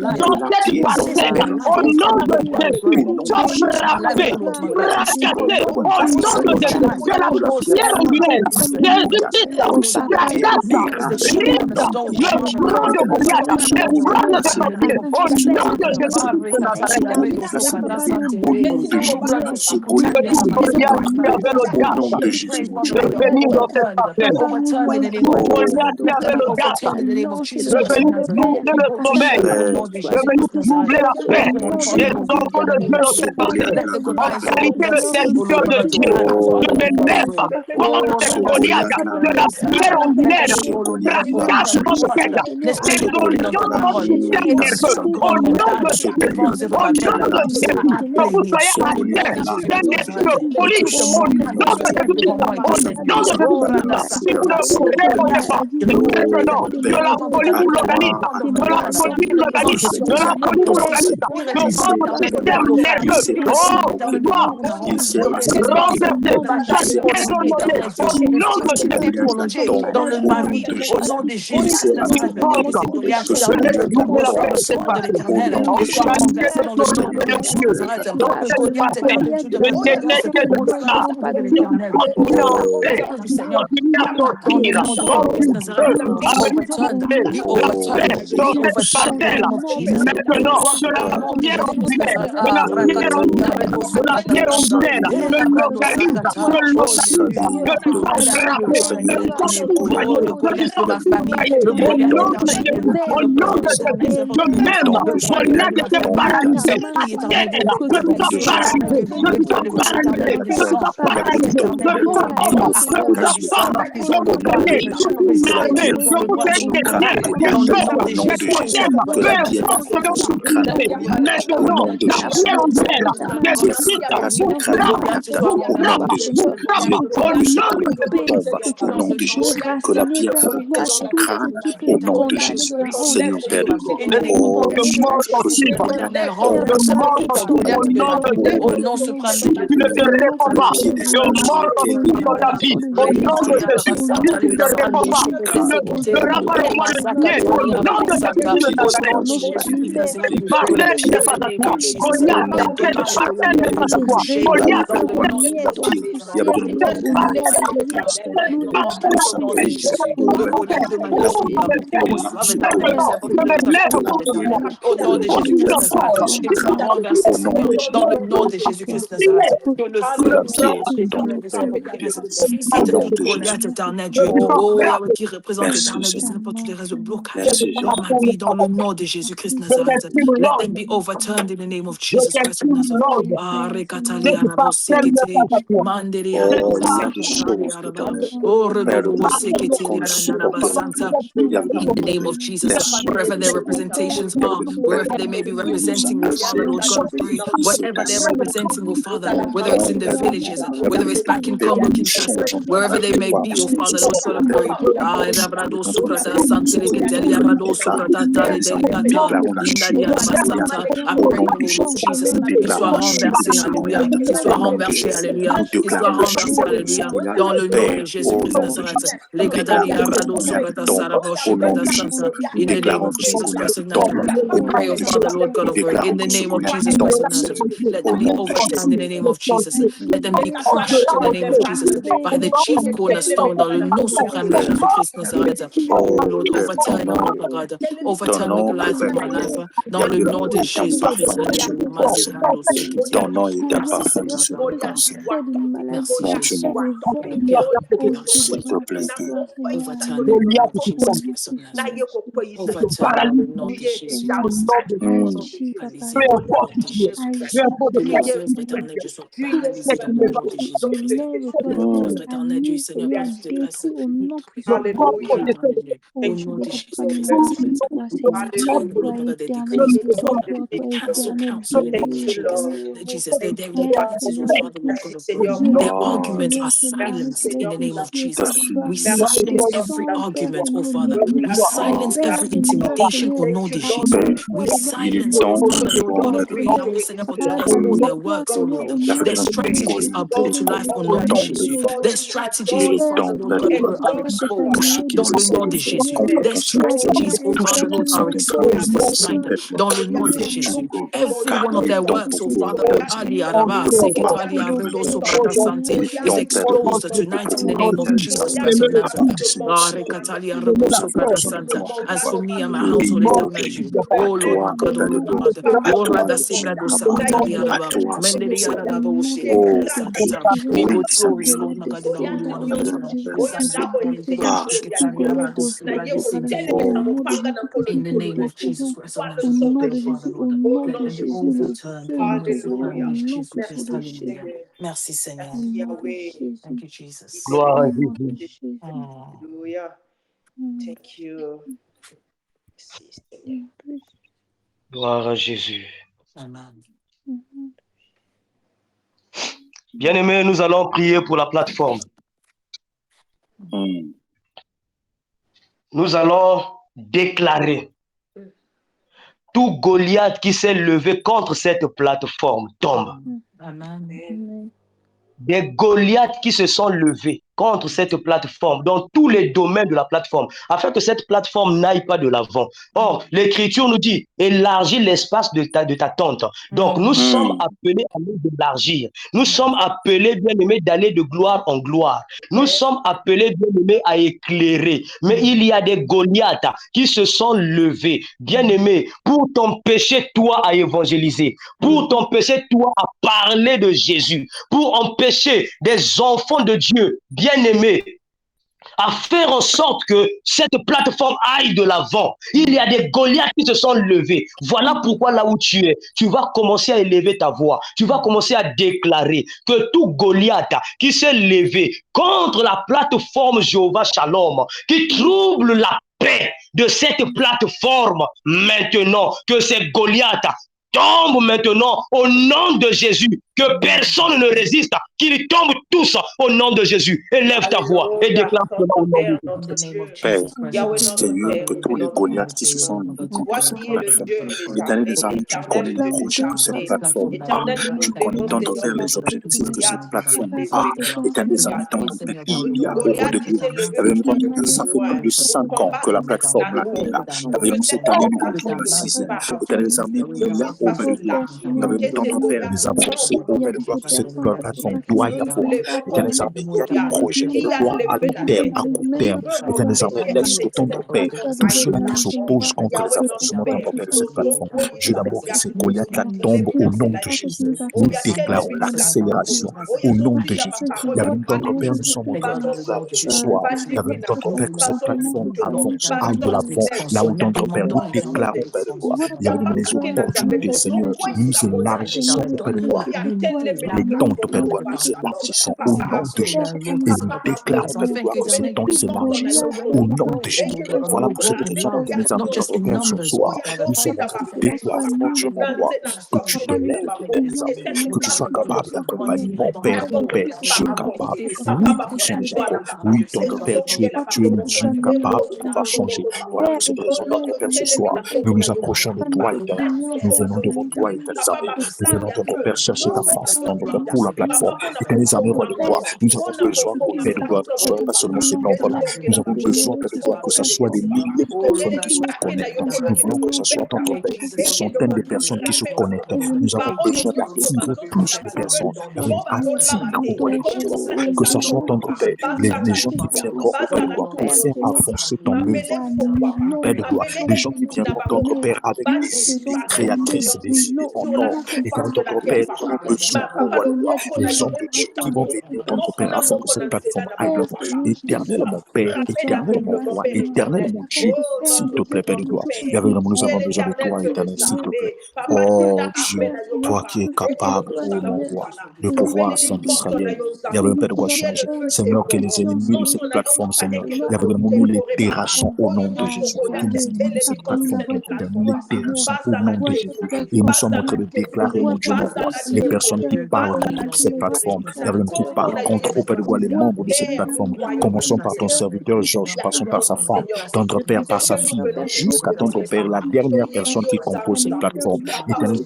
my life, dans cette Lâche Jesus les in parcelle, my armes, life, au oh nom Father, de Lord, by Seigneur. your Jésus, word. soit Lord, Détruis Jesus, my life, frappé, oh Lord, my God. les Destroy, fracassé, Lord, my au God, nom destroy de in my Jésus, life. de la tout Oh, prière Seigneur, ce my angulaire, God, qui Seigneur, est d'injustice, oh contre Lord, ta God, paix. fracasse, as the Détruis chief brise cornerstone, le Father, front Lord, de Goliath, destroy ce them, le oh qui Father, front de God, cet in the name empire, of au Jesus nom Christ. de est Jésus-Christ de Nazareth. Détruis Tout Goliath qui avait l'audace We pray, Father, de let them be venir dans cette overturned. parcelle, Overturned in the name tout of Jesus. Goliath qui Let them avait be l'audace overturned in the name of balancer le Jesus de Christ feu of venir de Nazareth. paix troubler le Oh, to sommeil, shame, oh contre Lord de Jesus venir Christ of ce Nazareth. troubler la qui We paix pray, annonce Father, des Lord Jesus, enfants in de the Dieu name of dans Jesus cette Christ. parcelle. Let the good En eyes of God qualité be de seen, oh serviteur Lord, my de God, to Dieu, man, oh je Father, me Lord God, I lève pray. contre Oh, ces Lord, Jesus Goliaths Christ of de Nazareth, la let them, prière let angulaire, them be, oh Lord Jesus, fracasse overturned. contre Father, quelqu'un, let des spirit of God in solutions over my dans God, le système every nerveux. spirit of God Au in my nom dad de advance Jésus, over au my nom belly, de to say Jésus, I que pray vous me. soyez In the name atteint of Jesus, d'un Lord, esprit Jesus, de let folie. put them Au on nom hand, oh de Seigneur, Jésus-Christ, upon au mighty nom Seigneur. de Oh, Jésus-Christ, Radassa, si vous ne Kadabra, mourrez oh, dans yeah, cette the partie, dites glory non, of the de la name of folie God, pour let them l'organisme, come, oh de God, la Father, folie let pour them l'organisme, possess it, de let la them folie pour possess it, l'organisme, let them dans sit votre down, let them système walk, oh Father, nerveux. let them Oh, sit down, let them soit walk now, dominer le renversé, Seigneur, like that soit force-maker désorienté, au qui nom de fait des Jésus. prolonger dans ma vie, au nom de Une Jésus-Christ de Nazareth. puissance C'est pour y de accéder à mon venir Dieu, troubler au la paix de cette cornerstone de partie. l'Éternel. Au soit renversé dans le nom de Jésus de Nazareth. Que Goliath est abattu de manière efficace au sein du temple de l'Éternel. Oh, l'Esprit du Seigneur, dans le nom de Jésus de Nazareth, be overturned, be overturned, be overturned in the name of Jesus. Maintenant, de la Au nom de pierre Jésus de angulaire, Nazareth. de la Ah, pierre Rakatalia, angulaire, Rebo, de la Sokata, pierre Branda. angulaire, Eh, de Labrado, l'organisme, Sakata. de Oh l'organisme, Jésus, de le tout Goliath que embrasser, tu as de éliminé. tout Oh, soustraire, le de Goliath de tout ma famille, soustraire. le Au Goliath nom de éternel, Jésus, au le nom de Goliath éternel Jésus, qui a je retenu m'aime, le Goliath de Goliath ma était famille, paralysé. l'esprit éternel de Pierre, Dieu je qui a dois descendu de paralyser, Dieu, je le Dieu dois de feu paralyser, éternel je descend, dois le feu paralyser, éternel de de toute Dieu homme, descend de au nom toute du femme, Seigneur, je puissant vous de gloire, prie, de je chaque vous président, ordonne, dans je le vous nom de interdis, Jésus-Christ, des dans le œuvres, nom de des Jésus-Christ, totems, que peu la importe ce que vous pierre utilisez. Maintenant, la pierre angulaire, des visites, vous frappez, Goliath soit vous renversé frappez, dans vous le nom de frappez, au Jésus. nom de Couper, Jésus. que tu puisses déraciner, Père de gloire, tout ce qui peut nous condamner dans la honte. In the name of Que Jesus. mort possible, Éternel, Père que de renverse mort gloire, ton possible Goliath au de nom la de vie, au Jésus. nom Seigneur, suprême dans de Tu ne le te Jésus-Christ. nom réponds pas. puissant de Que mort Jésus-Christ, possible dans ta vie. Au nom de Jésus. Tu ne te réponds pas. Tu ne toucheras pas le point de pied. Au nom de Jésus de Au Nazareth. nom de Jésus-Christ de Nazareth, que le Partenaire feu n'est pas à des toi. Jesus, Goliath, que cette Goliath de la partenaire n'est terre pas à soit toi. touché Goliath, dans le ton nom de miette, on Jésus-Christ de poussière Nazareth. cette au nom de partenaire, Jésus. Nous Dans le nom de détruisons Jésus, au que nom Goliath de de manière Jésus. soudaine reçoive éternel maintenant, sa je me sa lève foudre de contre feu. toi. Au nom de Contre Jésus-Christ ton de Nazareth, corps. qu'il soit renversé, Seigneur, dans le nom de Jésus-Christ de Nazareth, que le feu de Dieu éternel de sa reconnaisse visite tout Goliath éternel Dieu. Oh Yahweh qui représente éternel Dieu, n'importe toutes les raisons de blocage dans ma vie, dans le nom de Jésus-Christ de Je Nazareth. t'exprime Let them l'ordre. be overturned in the name of Je Jesus Christ of t'exprime Nazareth. l'ordre. Ah, rekatali Cette arabo partenaire n'est sekete, pas à toi. mandere Cette arabo partenaire sakatali araba, oh redobo sekete libranda raba santa. In the name of Jesus, wherever their representations are, wherever they may be representing, oh Father, Lord God of glory, whatever they're representing, oh Father, whether it's in the villages, whether it's back in Congo, Kinshasa, wherever they may be, oh Father, Lord God of glory. Ah, Rabrado Sukrata, Santeliketelia, Rado Sukrata, Tale Delicata, Linda Diaraba Santa. I pray in the name of Jesus, qu'il soit renversé, alléluia, qu'il soit renversé, alléluia, qu'il soit renversé, alléluia, dans le nom de Jésus-Christ de Nazareth. Legadia Rado Sukrata, Sarabo Shikrata Santa. In the name of Jesus Christ of Nazareth, we pray, oh Father, Lord God of glory, in the name of Jesus Christ of Nazareth, let them be overturned in the name of Jesus. Let them be crushed in the name of Jesus by the chief cornerstone, dans le nom suprême de Jésus-Christ Nazareth. Oh Lord, overturn, oh Lord, my God, overturn the life of my life, dans le nom de Jésus-Christ. Alléluia. Mazebrando Sekete. Merci Seigneur, dans le nom. Telle une Merci maladie, Jésus. telle vol. Alléluia. Oh, Merci Père de Jésus. gloire, Père de gloire, Seigneur, Overturn in the name Goliath of qui au Jesus tombe. nom Christ of puissant Nazareth. de Je te Jésus-Christ. Overturn dans le paralyse nom de Seigneur, au Jésus-Christ. nom de Jésus. agis, Paralysé Papa, Peu dans le importe nom qui de tu es. Peu Jésus-Christ. agis, importe Que de quoi les Seigneur, œuvres tu Seigneur. éternelles es. Dieu soient Tout paralysées C'est dans qui le n'est nom pas de Jésus-Christ. lève-toi, Que les œuvres éternelles Dieu agis, Seigneur Seigneur, puissent te grâce. détruis au nom je puissant de porte Feu tes Jésus-Christ. éternel effets. Dieu. Au nom de Agis, Papa, Jésus-Christ de merci, Nazareth. toi, Seigneur. Overturn, oh Toi, Lord my God, their éternel decrees, their Dieu, thoughts, toi, their counsel, éternel counsel in the Dieu. name of Jesus. That Jesus, their Père, decrees, oh Seigneur, de Father, Lord God of tous, glory. Dieu, Their arguments Seigneur, are de Marie, silenced in the name of célestiaux, Père Jesus. de gloire, We silence every descends, Père, argument, oh Seigneur, Father. We silence libère, every Seigneur, intimidation Seigneur, au nom de Jésus. agis, We Père de gloire, silence, Seigneur, oh Father, Lord God of glory, détruis, Yahweh, Seigneur, pour to Papa, de expose their gloire, works, oh Seigneur, Lord. au nom Their puissant strategies de are brought to life au nom de Jésus. Jésus-Christ. Their strategies, oh Père, Father, Lord God of Seigneur, glory, are Père de exposed famille, dans le nom Père, de Jésus. Seigneur, Their strategies, oh Father, Lord, are agis, Père, exposed Père this de night gloire, dans le nom de agis au Jésus. nom puissant Every de one of their works, oh Jésus-Christ. Father, Lord, Ali Araba, Seketali Arredo Sobrada Sante, is exposed tonight in the name of Jesus Christ of Nazareth. Ah, Rekatali Arrebo Sobrada Santa. As for me and my household, eternal Dieu. Oh Lord, my God, oh Lord, my God. Oh Rada Sebrado Sakatali Araba, Mendeli Araba, Oshele Sakata. We will glory, O Lord, my God, in the Holy One of Israel. Seketali Arabo Sobrada Sinte. In the name of Jesus Christ of Au Nazareth, we nom pray, de Father, Jésus, au Lord, nom let de them be Jésus, le overturned. feu Au est nom déployé, au suprême de nom Jesus puissant Christ. de Hallelujah. Jésus, Merci, Seigneur. au nom de Thank Jésus, you, Jesus. Gloire au à nom de Jésus. Jésus, Mm. au nom de Jésus. Gloire à Jésus. Amen. Bien-aimés, nous allons prier pour la plateforme. Nous allons déclarer tout Goliath qui s'est levé contre cette plateforme tombe. Amen. Amen. Des Goliaths qui se sont levés contre contre cette plateforme dans tous les domaines de la plateforme, afin que cette plateforme n'aille pas de l'avant. Or, l'Écriture nous dit, élargis l'espace de ta tente. Donc, nous sommes appelés à nous élargir. Nous sommes appelés, bien-aimés, d'aller de gloire en gloire. Nous sommes appelés, bien-aimés, à éclairer. Mais il y a des Goliaths qui se sont levés, bien-aimés, pour t'empêcher, toi, à évangéliser, pour t'empêcher, toi, à parler de Jésus, pour empêcher des enfants de Dieu, bien-aimés, à faire en sorte que cette plateforme aille de l'avant. Il y a des Goliaths qui se sont levés. Voilà pourquoi là où tu es, tu vas commencer à élever ta voix. Tu vas commencer à déclarer que tout Goliath qui s'est levé contre la plateforme Jéhovah Shalom, qui trouble la paix de cette plateforme, maintenant que ces Goliaths tombent maintenant au nom de Jésus, que personne ne résiste, qu'ils tombent tous au nom de Jésus. Élève ta voix et déclare cela au nom de Jésus. Père, Seigneur, que tous les Goliaths qui se sont levés contre cette plateforme, l'Éternel des armées, tu connais les projets que cette plateforme a, tu connais tant de faire les objectifs que cette plateforme a. L'Éternel des armées, tant de faire, il y a au roi de gloire. Ça fait plus de 5 ans que la plateforme là est là. Cette année, nous rentrons dans la 6e. L'Éternel des armées, il y a au roi de gloire. Tant de faire les avancées au roi de gloire que cette plateforme doit y avoir. L'Éternel des armées, il y a des projets, soit à long terme, à court terme. L'Éternel des armées, laisse autant de paix. Tous ceux-là qui s'opposent contre les avancements de cette plateforme, Dieu d'amour, que ces Goliaths-là tombent au nom de Jésus. Nous déclarons l'accélération au nom de Jésus. Il y avait une autre Père, nous sommes en train de déclarer ce soir. Il y avait une autre Père que cette plateforme avance, aille de l'avant. Là où d'autres Père, nous déclarons, Père de gloire. Il y avait les opportunités, Seigneur. Nous élargissons, Père de gloire. Les tentes, Père de gloire, nous élargissons au nom de Jésus. Et nous déclarons, Père de gloire, que ces tentes s'élargissent au nom de Jésus. Voilà pour cette raison que nous avons notre Père ce soir. Nous sommes en train de déclarer, mon Dieu, mon roi, que tu te lèves, Père des armées, que tu sois capable d'accompagner mon Père, tu es capable. Oui, puissant de Jacob. Oui, ton Père, tu es le Dieu capable de pouvoir changer. Voilà pour cette raison, notre Père, ce soir, nous nous approchons de toi, Éternel. Nous venons devant toi, Éternel des armées. Nous venons de ton Père chercher ta face, ton Père, pour la plateforme. Éternel des armées, roi de gloire, nous avons besoin, mon Père de gloire, que ce soit pas seulement ce nombre-là. Nous avons besoin, Père de gloire, que ce soit des milliers de personnes qui se connectent. Nous voulons que ce soit, ton Père, des centaines de personnes qui se connectent. Nous avons besoin d'attirer plus de personnes. Attire au roi de gloire. Que ce soit, ton Père, les gens qui viendront au Père de gloire pour faire avancer ton œuvre, Père de gloire. Les gens qui viendront, ton Père, avec des idées créatrices, des idées en or. Et quand ton Père, nous avons besoin, au roi de gloire, les hommes de Dieu qui vont venir, ton Père, afin que cette plateforme aille devant. Éternel, mon Père, éternel, mon roi, éternel, mon Dieu, s'il te plaît, Père de gloire. Et avec l'amour, nous avons besoin de toi, éternel, s'il te plaît. Oh Dieu, toi qui es capable, oh mon roi, de pouvoir sans d'Israël. Il y avait un Père de gloire changer. Seigneur, que les ennemis de cette plateforme, Seigneur, il y avait l'amour, nous les terrassons au nom de Jésus. Que les ennemis de cette plateforme, ton Père, nous les terrassons au nom de Jésus. Et nous sommes en train de déclarer, mon Dieu, mon roi, les personnes qui parlent contre cette plateforme, il y avait qui parlent contre, au Père de gloire, les membres de cette plateforme. Commençons par ton serviteur Georges, passons par sa femme, tendre Père par sa fille, jusqu'à tendre Père, la dernière personne qui compose cette plateforme. Éternel,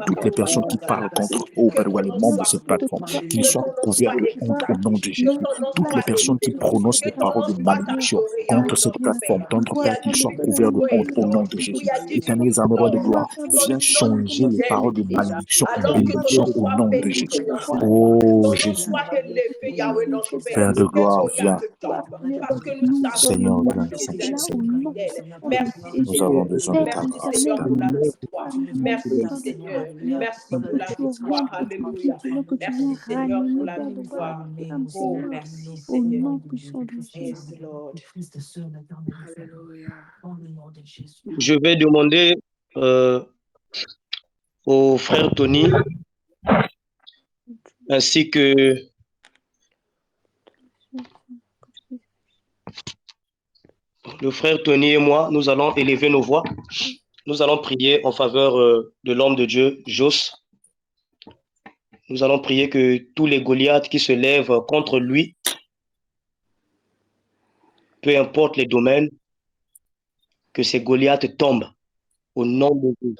toutes les personnes qui parlent contre, au Père de gloire, les membres de cette plateforme, qu'ils soient couverts de honte au nom de Jésus. Toutes les personnes qui prononcent les paroles de malédiction contre cette plateforme, tendre Père, qu'ils soient couverts de honte au nom de Jésus. Éternel, les amoureux de gloire, viens changer les paroles de malédiction en bénédiction au nom de Jésus. Oh Jésus, Père de gloire, viens. Seigneur, viens changer. Nous avons besoin de ta grâce. Merci Seigneur. Merci pour la victoire. Alléluia. Merci Seigneur pour la victoire. Oh, merci Seigneur. Yes, Lord. Je vais demander au frère Tony ainsi que le frère Tony et moi, nous allons élever nos voix. Nous allons prier en faveur de l'homme de Dieu, Jos. Nous allons prier que tous les Goliaths qui se lèvent contre lui, peu importe les domaines, que ces Goliaths tombent au nom de Jésus.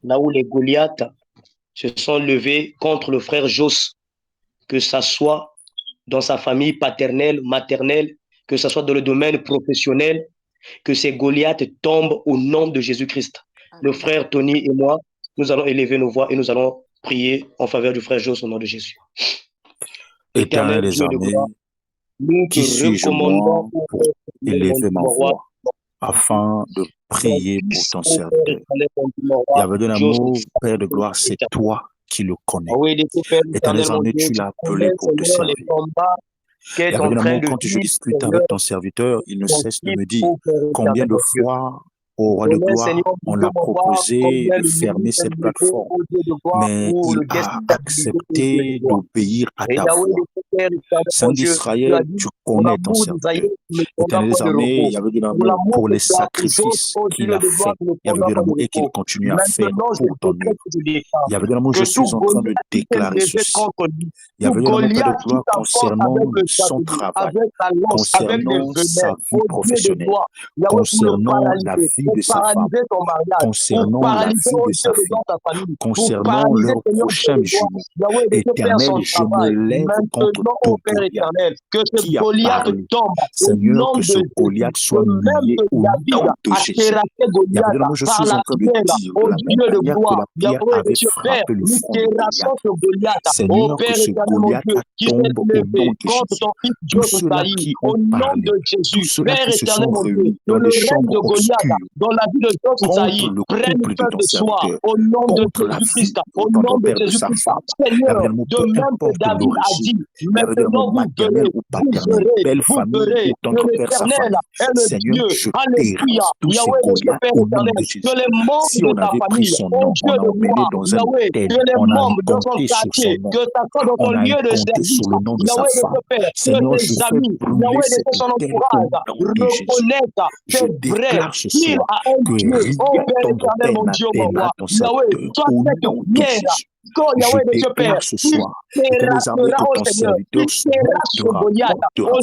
Là où les Goliaths se sont levés contre le frère Jos, que ça soit dans sa famille paternelle, maternelle, que ce soit dans le domaine professionnel, que ces Goliaths tombent au nom de Jésus-Christ. Le frère Tony et moi, nous allons élever nos voix et nous allons prier en faveur du frère Jos au nom de Jésus. Éternel des armées, nous qui te suis-je recommandons moi pour élever ma voix afin de prier pour ton serviteur? Yahvé de l'amour, Père de gloire, c'est toi qui le connais. Éternel des armées, tu l'as appelé pour te servir. Yahvé de l'amour, quand je discute avec ton serviteur, il ne cesse de me dire combien de fois, au roi de gloire, on l'a proposé de fermer cette plateforme, mais il a accepté d'obéir à ta voix. Saint d'Israël, tu connais ton serviteur. Éternel des armées, il y avait de l'amour pour les sacrifices qu'il a fait. Il y avait de l'amour et qu'il continue à faire pour ton œuvre. Il y avait de l'amour, je suis en train de déclarer ceci. Il y avait de l'amour, Père de gloire, concernant son travail, concernant sa vie professionnelle, concernant la vie de sa femme, concernant la vie de sa fille, concernant leur prochain jumeau. Éternel, je me lève contre tout Goliath qui a parlé. Seigneur, que ce Goliath soit lié au nom de Jésus. Il y avait de l'amour, je suis en train de dire de la même manière que la pierre avait frappé le front de Goliath. Seigneur, que ce Goliath tombe au nom de Jésus. Tous ceux-là qui ont parlé, tous ceux-là qui se sont réunis dans les chambres obscures contre le couple de ton serviteur, contre la vie de ton père, de sa femme. Il y avait de l'amour, peu importe l'origine. Il y avait de l'amour maternel ou paternel, belle famille ou tendre père, sa famille. Seigneur, je terrasse tous ces Goliaths au nom de Jésus. Si on avait pris son nom, on a emmené dans un hôtel, on a compté sur son nom, on a compté sur le nom de sa femme. Seigneur, je fais brûler cet hôtel au nom de Jésus. Je déclare ce soir que rien tendre père n'atteindra ton serviteur au nom de Jésus. Je déclare ce soir, éternel des armées, que ton serviteur se montrera,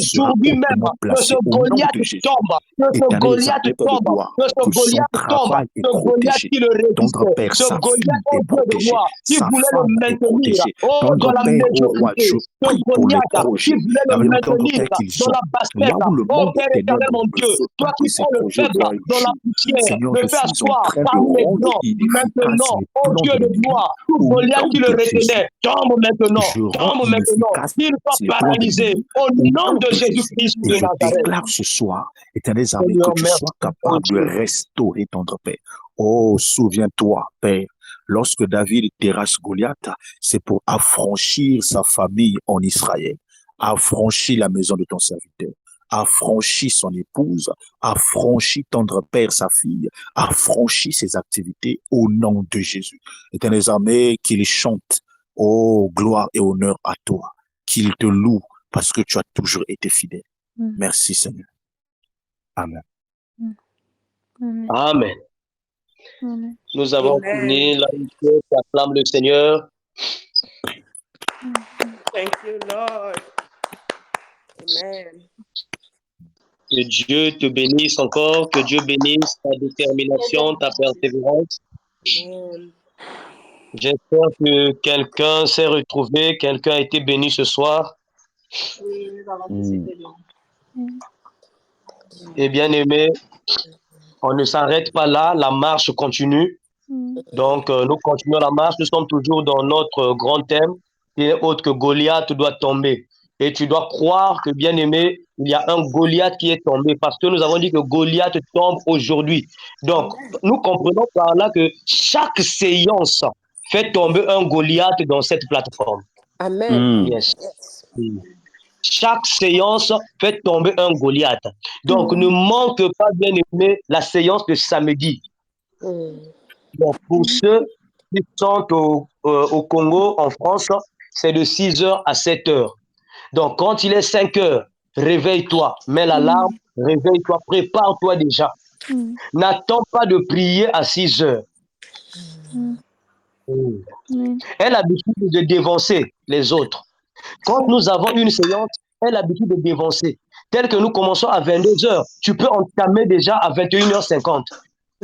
sera hautement placé au nom de Jésus. Éternel des armées, Père de gloire, que son travail est protégé. Ton père, sa fille est protégée. Sa femme est protégée. Ton père, au roi, je prie pour les projets. Avec le temps de père qu'ils ont, là où le monde est ténèbres, ne veut pas que ces projets voient le jour. Seigneur, je suis en train de rendre inefficace les plans de l'ennemi. Qui le retenait, tombe maintenant, il soit paralysé au nom de Jésus-Christ de je Nazareth. déclare ce soir, éternel armées, que tu sois capable de restaurer ton Père. Oh, souviens-toi, Père, lorsque David terrasse Goliath, c'est pour affranchir sa famille en Israël, affranchir la maison de ton serviteur, affranchir son épouse, affranchir tendre père sa fille, affranchir ses activités au nom de Jésus. Éternel armées, qu'il chante, oh, gloire et honneur à toi, qu'il te loue parce que tu as toujours été fidèle. Merci Seigneur. Amen. Amen. Nous avons fini la mission qui acclame le Seigneur. Thank you, Lord. Amen. Que Dieu te bénisse encore, que Dieu bénisse ta détermination, ta persévérance. Amen. J'espère que quelqu'un s'est retrouvé, quelqu'un a été béni ce soir. Oui, nous avons tous été bénis. Et bien aimé, on ne s'arrête pas là, la marche continue. Donc, nous continuons la marche, nous sommes toujours dans notre grand thème, qui est autre que Goliath doit tomber. Et tu dois croire que, bien aimé, il y a un Goliath qui est tombé, parce que nous avons dit que Goliath tombe aujourd'hui. Donc, nous comprenons par là que chaque séance fait tomber un Goliath dans cette plateforme. Amen. Yes. Chaque séance fait tomber un Goliath. Donc, ne manque pas, bien aimé, la séance de samedi. Donc, pour ceux qui sont au Congo, en France, c'est de 6h à 7h. Donc, quand il est 5h, réveille-toi, mets l'alarme, réveille-toi, prépare-toi déjà. N'attends pas de prier à 6h. Elle a l'habitude de dévancer les autres. Quand nous avons une séance, elle a l'habitude de dévancer. Tel que nous commençons à 22h, tu peux entamer déjà à 21h50.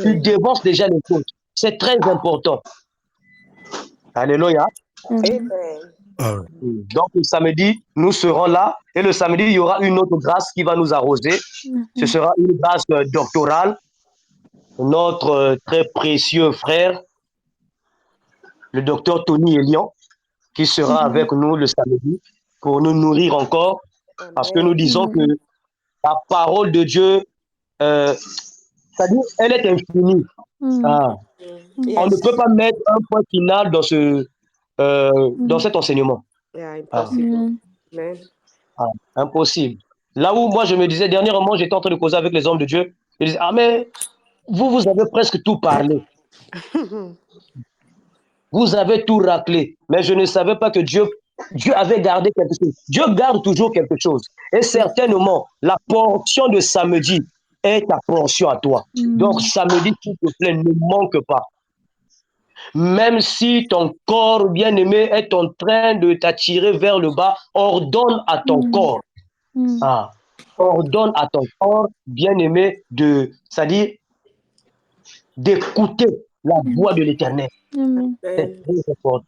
Tu dévances déjà les autres. C'est très important. Alléluia. Amen. Ah ouais. Donc, le samedi, nous serons là. Et le samedi, il y aura une autre grâce qui va nous arroser. Ce sera une grâce doctorale. Notre très précieux frère, le docteur Tony Elian, qui sera avec nous le samedi pour nous nourrir encore. Parce que nous disons que la parole de Dieu, c'est-à-dire, elle est infinie. Ah. On ne peut pas mettre un point final dans cet enseignement. Ah. Ah, impossible. Là où moi je me disais, dernièrement, j'étais en train de causer avec les hommes de Dieu. Ils disaient, ah mais vous avez presque tout parlé. Vous avez tout raclé. Mais je ne savais pas que Dieu avait gardé quelque chose. Dieu garde toujours quelque chose. Et certainement, la portion de samedi est ta portion à toi. Donc samedi, s'il te plaît, ne manque pas. Même si ton corps bien-aimé est en train de t'attirer vers le bas, ordonne à ton corps. Ah, ordonne à ton corps bien-aimé c'est-à-dire d'écouter la voix de l'Éternel. C'est très important.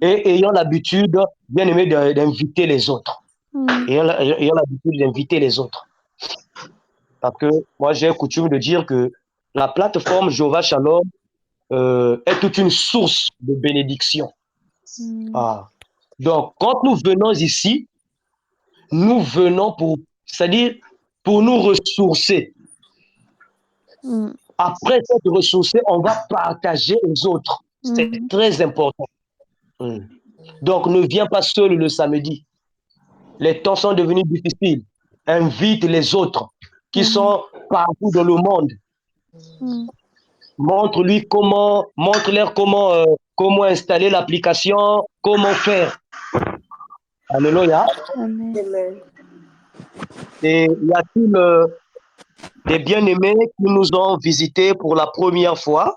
Et ayant l'habitude, bien-aimé, d'inviter les autres. Ayant l'habitude d'inviter les autres. Parce que moi, j'ai coutume de dire que la plateforme Jéhovah Shalom est toute une source de bénédiction. Ah. Donc, quand nous venons ici, nous venons c'est-à-dire pour nous ressourcer. Après cette ressourcer, on va partager aux autres. C'est très important. Donc, ne viens pas seul le samedi. Les temps sont devenus difficiles. Invite les autres qui sont partout dans le monde. Montre-leur comment installer l'application, comment faire. Alléluia. Et y a-t-il des bien-aimés qui nous ont visités pour la première fois?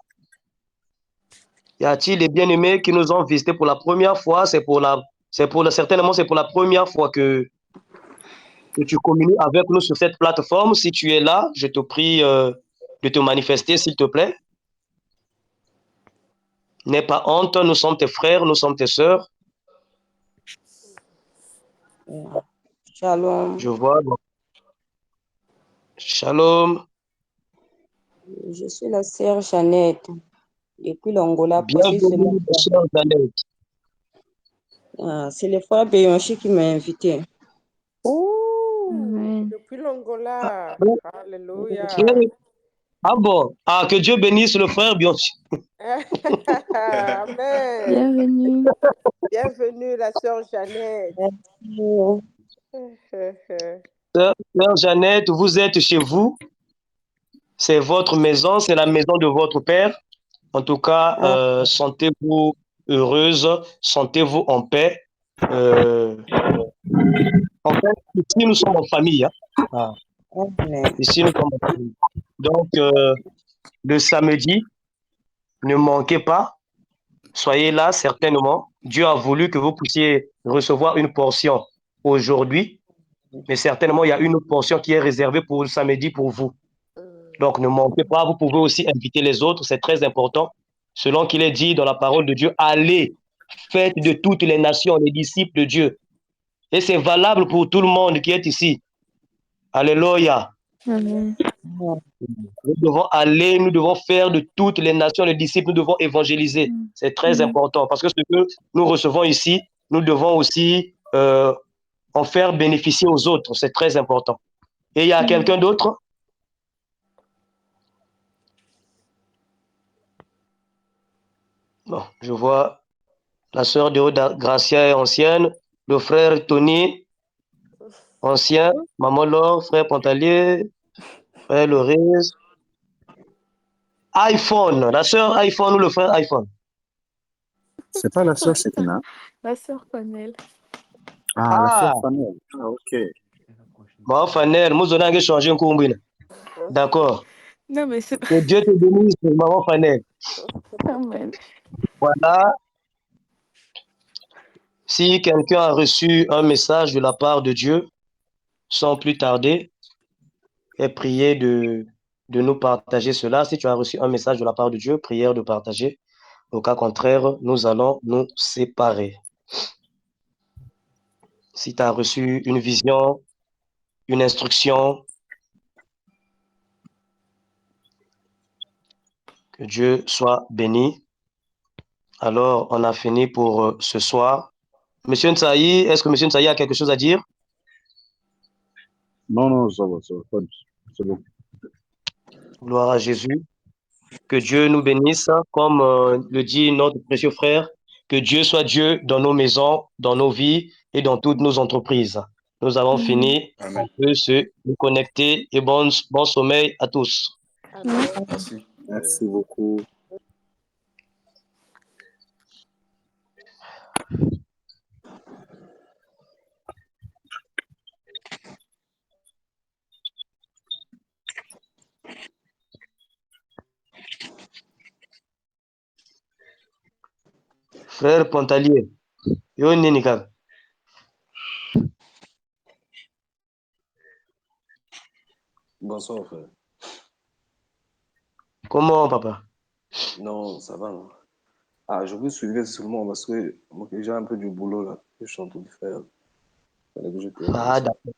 Y a-t-il des bien-aimés qui nous ont visités pour la première fois? Certainement, c'est pour la première fois que tu communiques avec nous sur cette plateforme. Si tu es là, je te prie de te manifester, s'il te plaît. N'aie pas honte, nous sommes tes frères, nous sommes tes sœurs. Shalom. Je vois. Shalom. Je suis la sœur Jeannette, depuis l'Angola. Bienvenue, sœur Jeannette. C'est le frère Béonchi qui m'a invité. Oh, depuis l'Angola. Alléluia. Ah bon? Ah, que Dieu bénisse le frère Bianchi. Amen. Bienvenue. Bienvenue, la sœur Jeannette. Sœur Jeannette, vous êtes chez vous. C'est votre maison, c'est la maison de votre père. En tout cas, sentez-vous heureuse, sentez-vous en paix. En fait, ici, nous sommes en famille. Hein? Ah. Ici, nous sommes en famille. Donc, le samedi, ne manquez pas. Soyez là, certainement. Dieu a voulu que vous puissiez recevoir une portion aujourd'hui, mais certainement, il y a une autre portion qui est réservée pour le samedi pour vous. Donc, ne manquez pas. Vous pouvez aussi inviter les autres. C'est très important. Selon qu'il est dit dans la parole de Dieu, allez, faites de toutes les nations les disciples de Dieu. Et c'est valable pour tout le monde qui est ici. Alléluia. Amen. Nous devons aller, nous devons faire de toutes les nations les disciples, nous devons évangéliser. C'est très important parce que ce que nous recevons ici, nous devons aussi en faire bénéficier aux autres. C'est très important. Et il y a quelqu'un d'autre? Bon, je vois la sœur de Gracia est ancienne, le frère Tony, ancien, maman Laure, frère Pantalier, frère Loris. iPhone, la sœur iPhone ou le frère iPhone? C'est pas la sœur Sekina? La sœur Fanel. Ah, la sœur Fanel. Ah, ok. Bon, Fanel, nous allons changer un coup. D'accord. Non, mais c'est... Que Dieu te bénisse, maman Fanel. Amen. Voilà. Si quelqu'un a reçu un message de la part de Dieu, sans plus tarder, et prier de nous partager cela. Si tu as reçu un message de la part de Dieu, prière de partager. Au cas contraire, nous allons nous séparer. Si tu as reçu une vision, une instruction, que Dieu soit béni. Alors, on a fini pour ce soir. Monsieur Nsaï, est-ce que Monsieur Nsaï a quelque chose à dire? Non, ça va, c'est bon. Gloire à Jésus. Que Dieu nous bénisse, comme le dit notre précieux frère, que Dieu soit Dieu dans nos maisons, dans nos vies et dans toutes nos entreprises. Nous avons fini. Amen. On peut se connecter et bon sommeil à tous. Amen. Merci. Merci beaucoup. Frère Pontalier, yo Ninika. Bonsoir, frère. Comment, papa? Non, ça va, non? Ah, je vous suivais seulement parce que j'ai un peu du boulot là, que je suis en train de faire. Fallait que je termine Ah, ça. d'accord.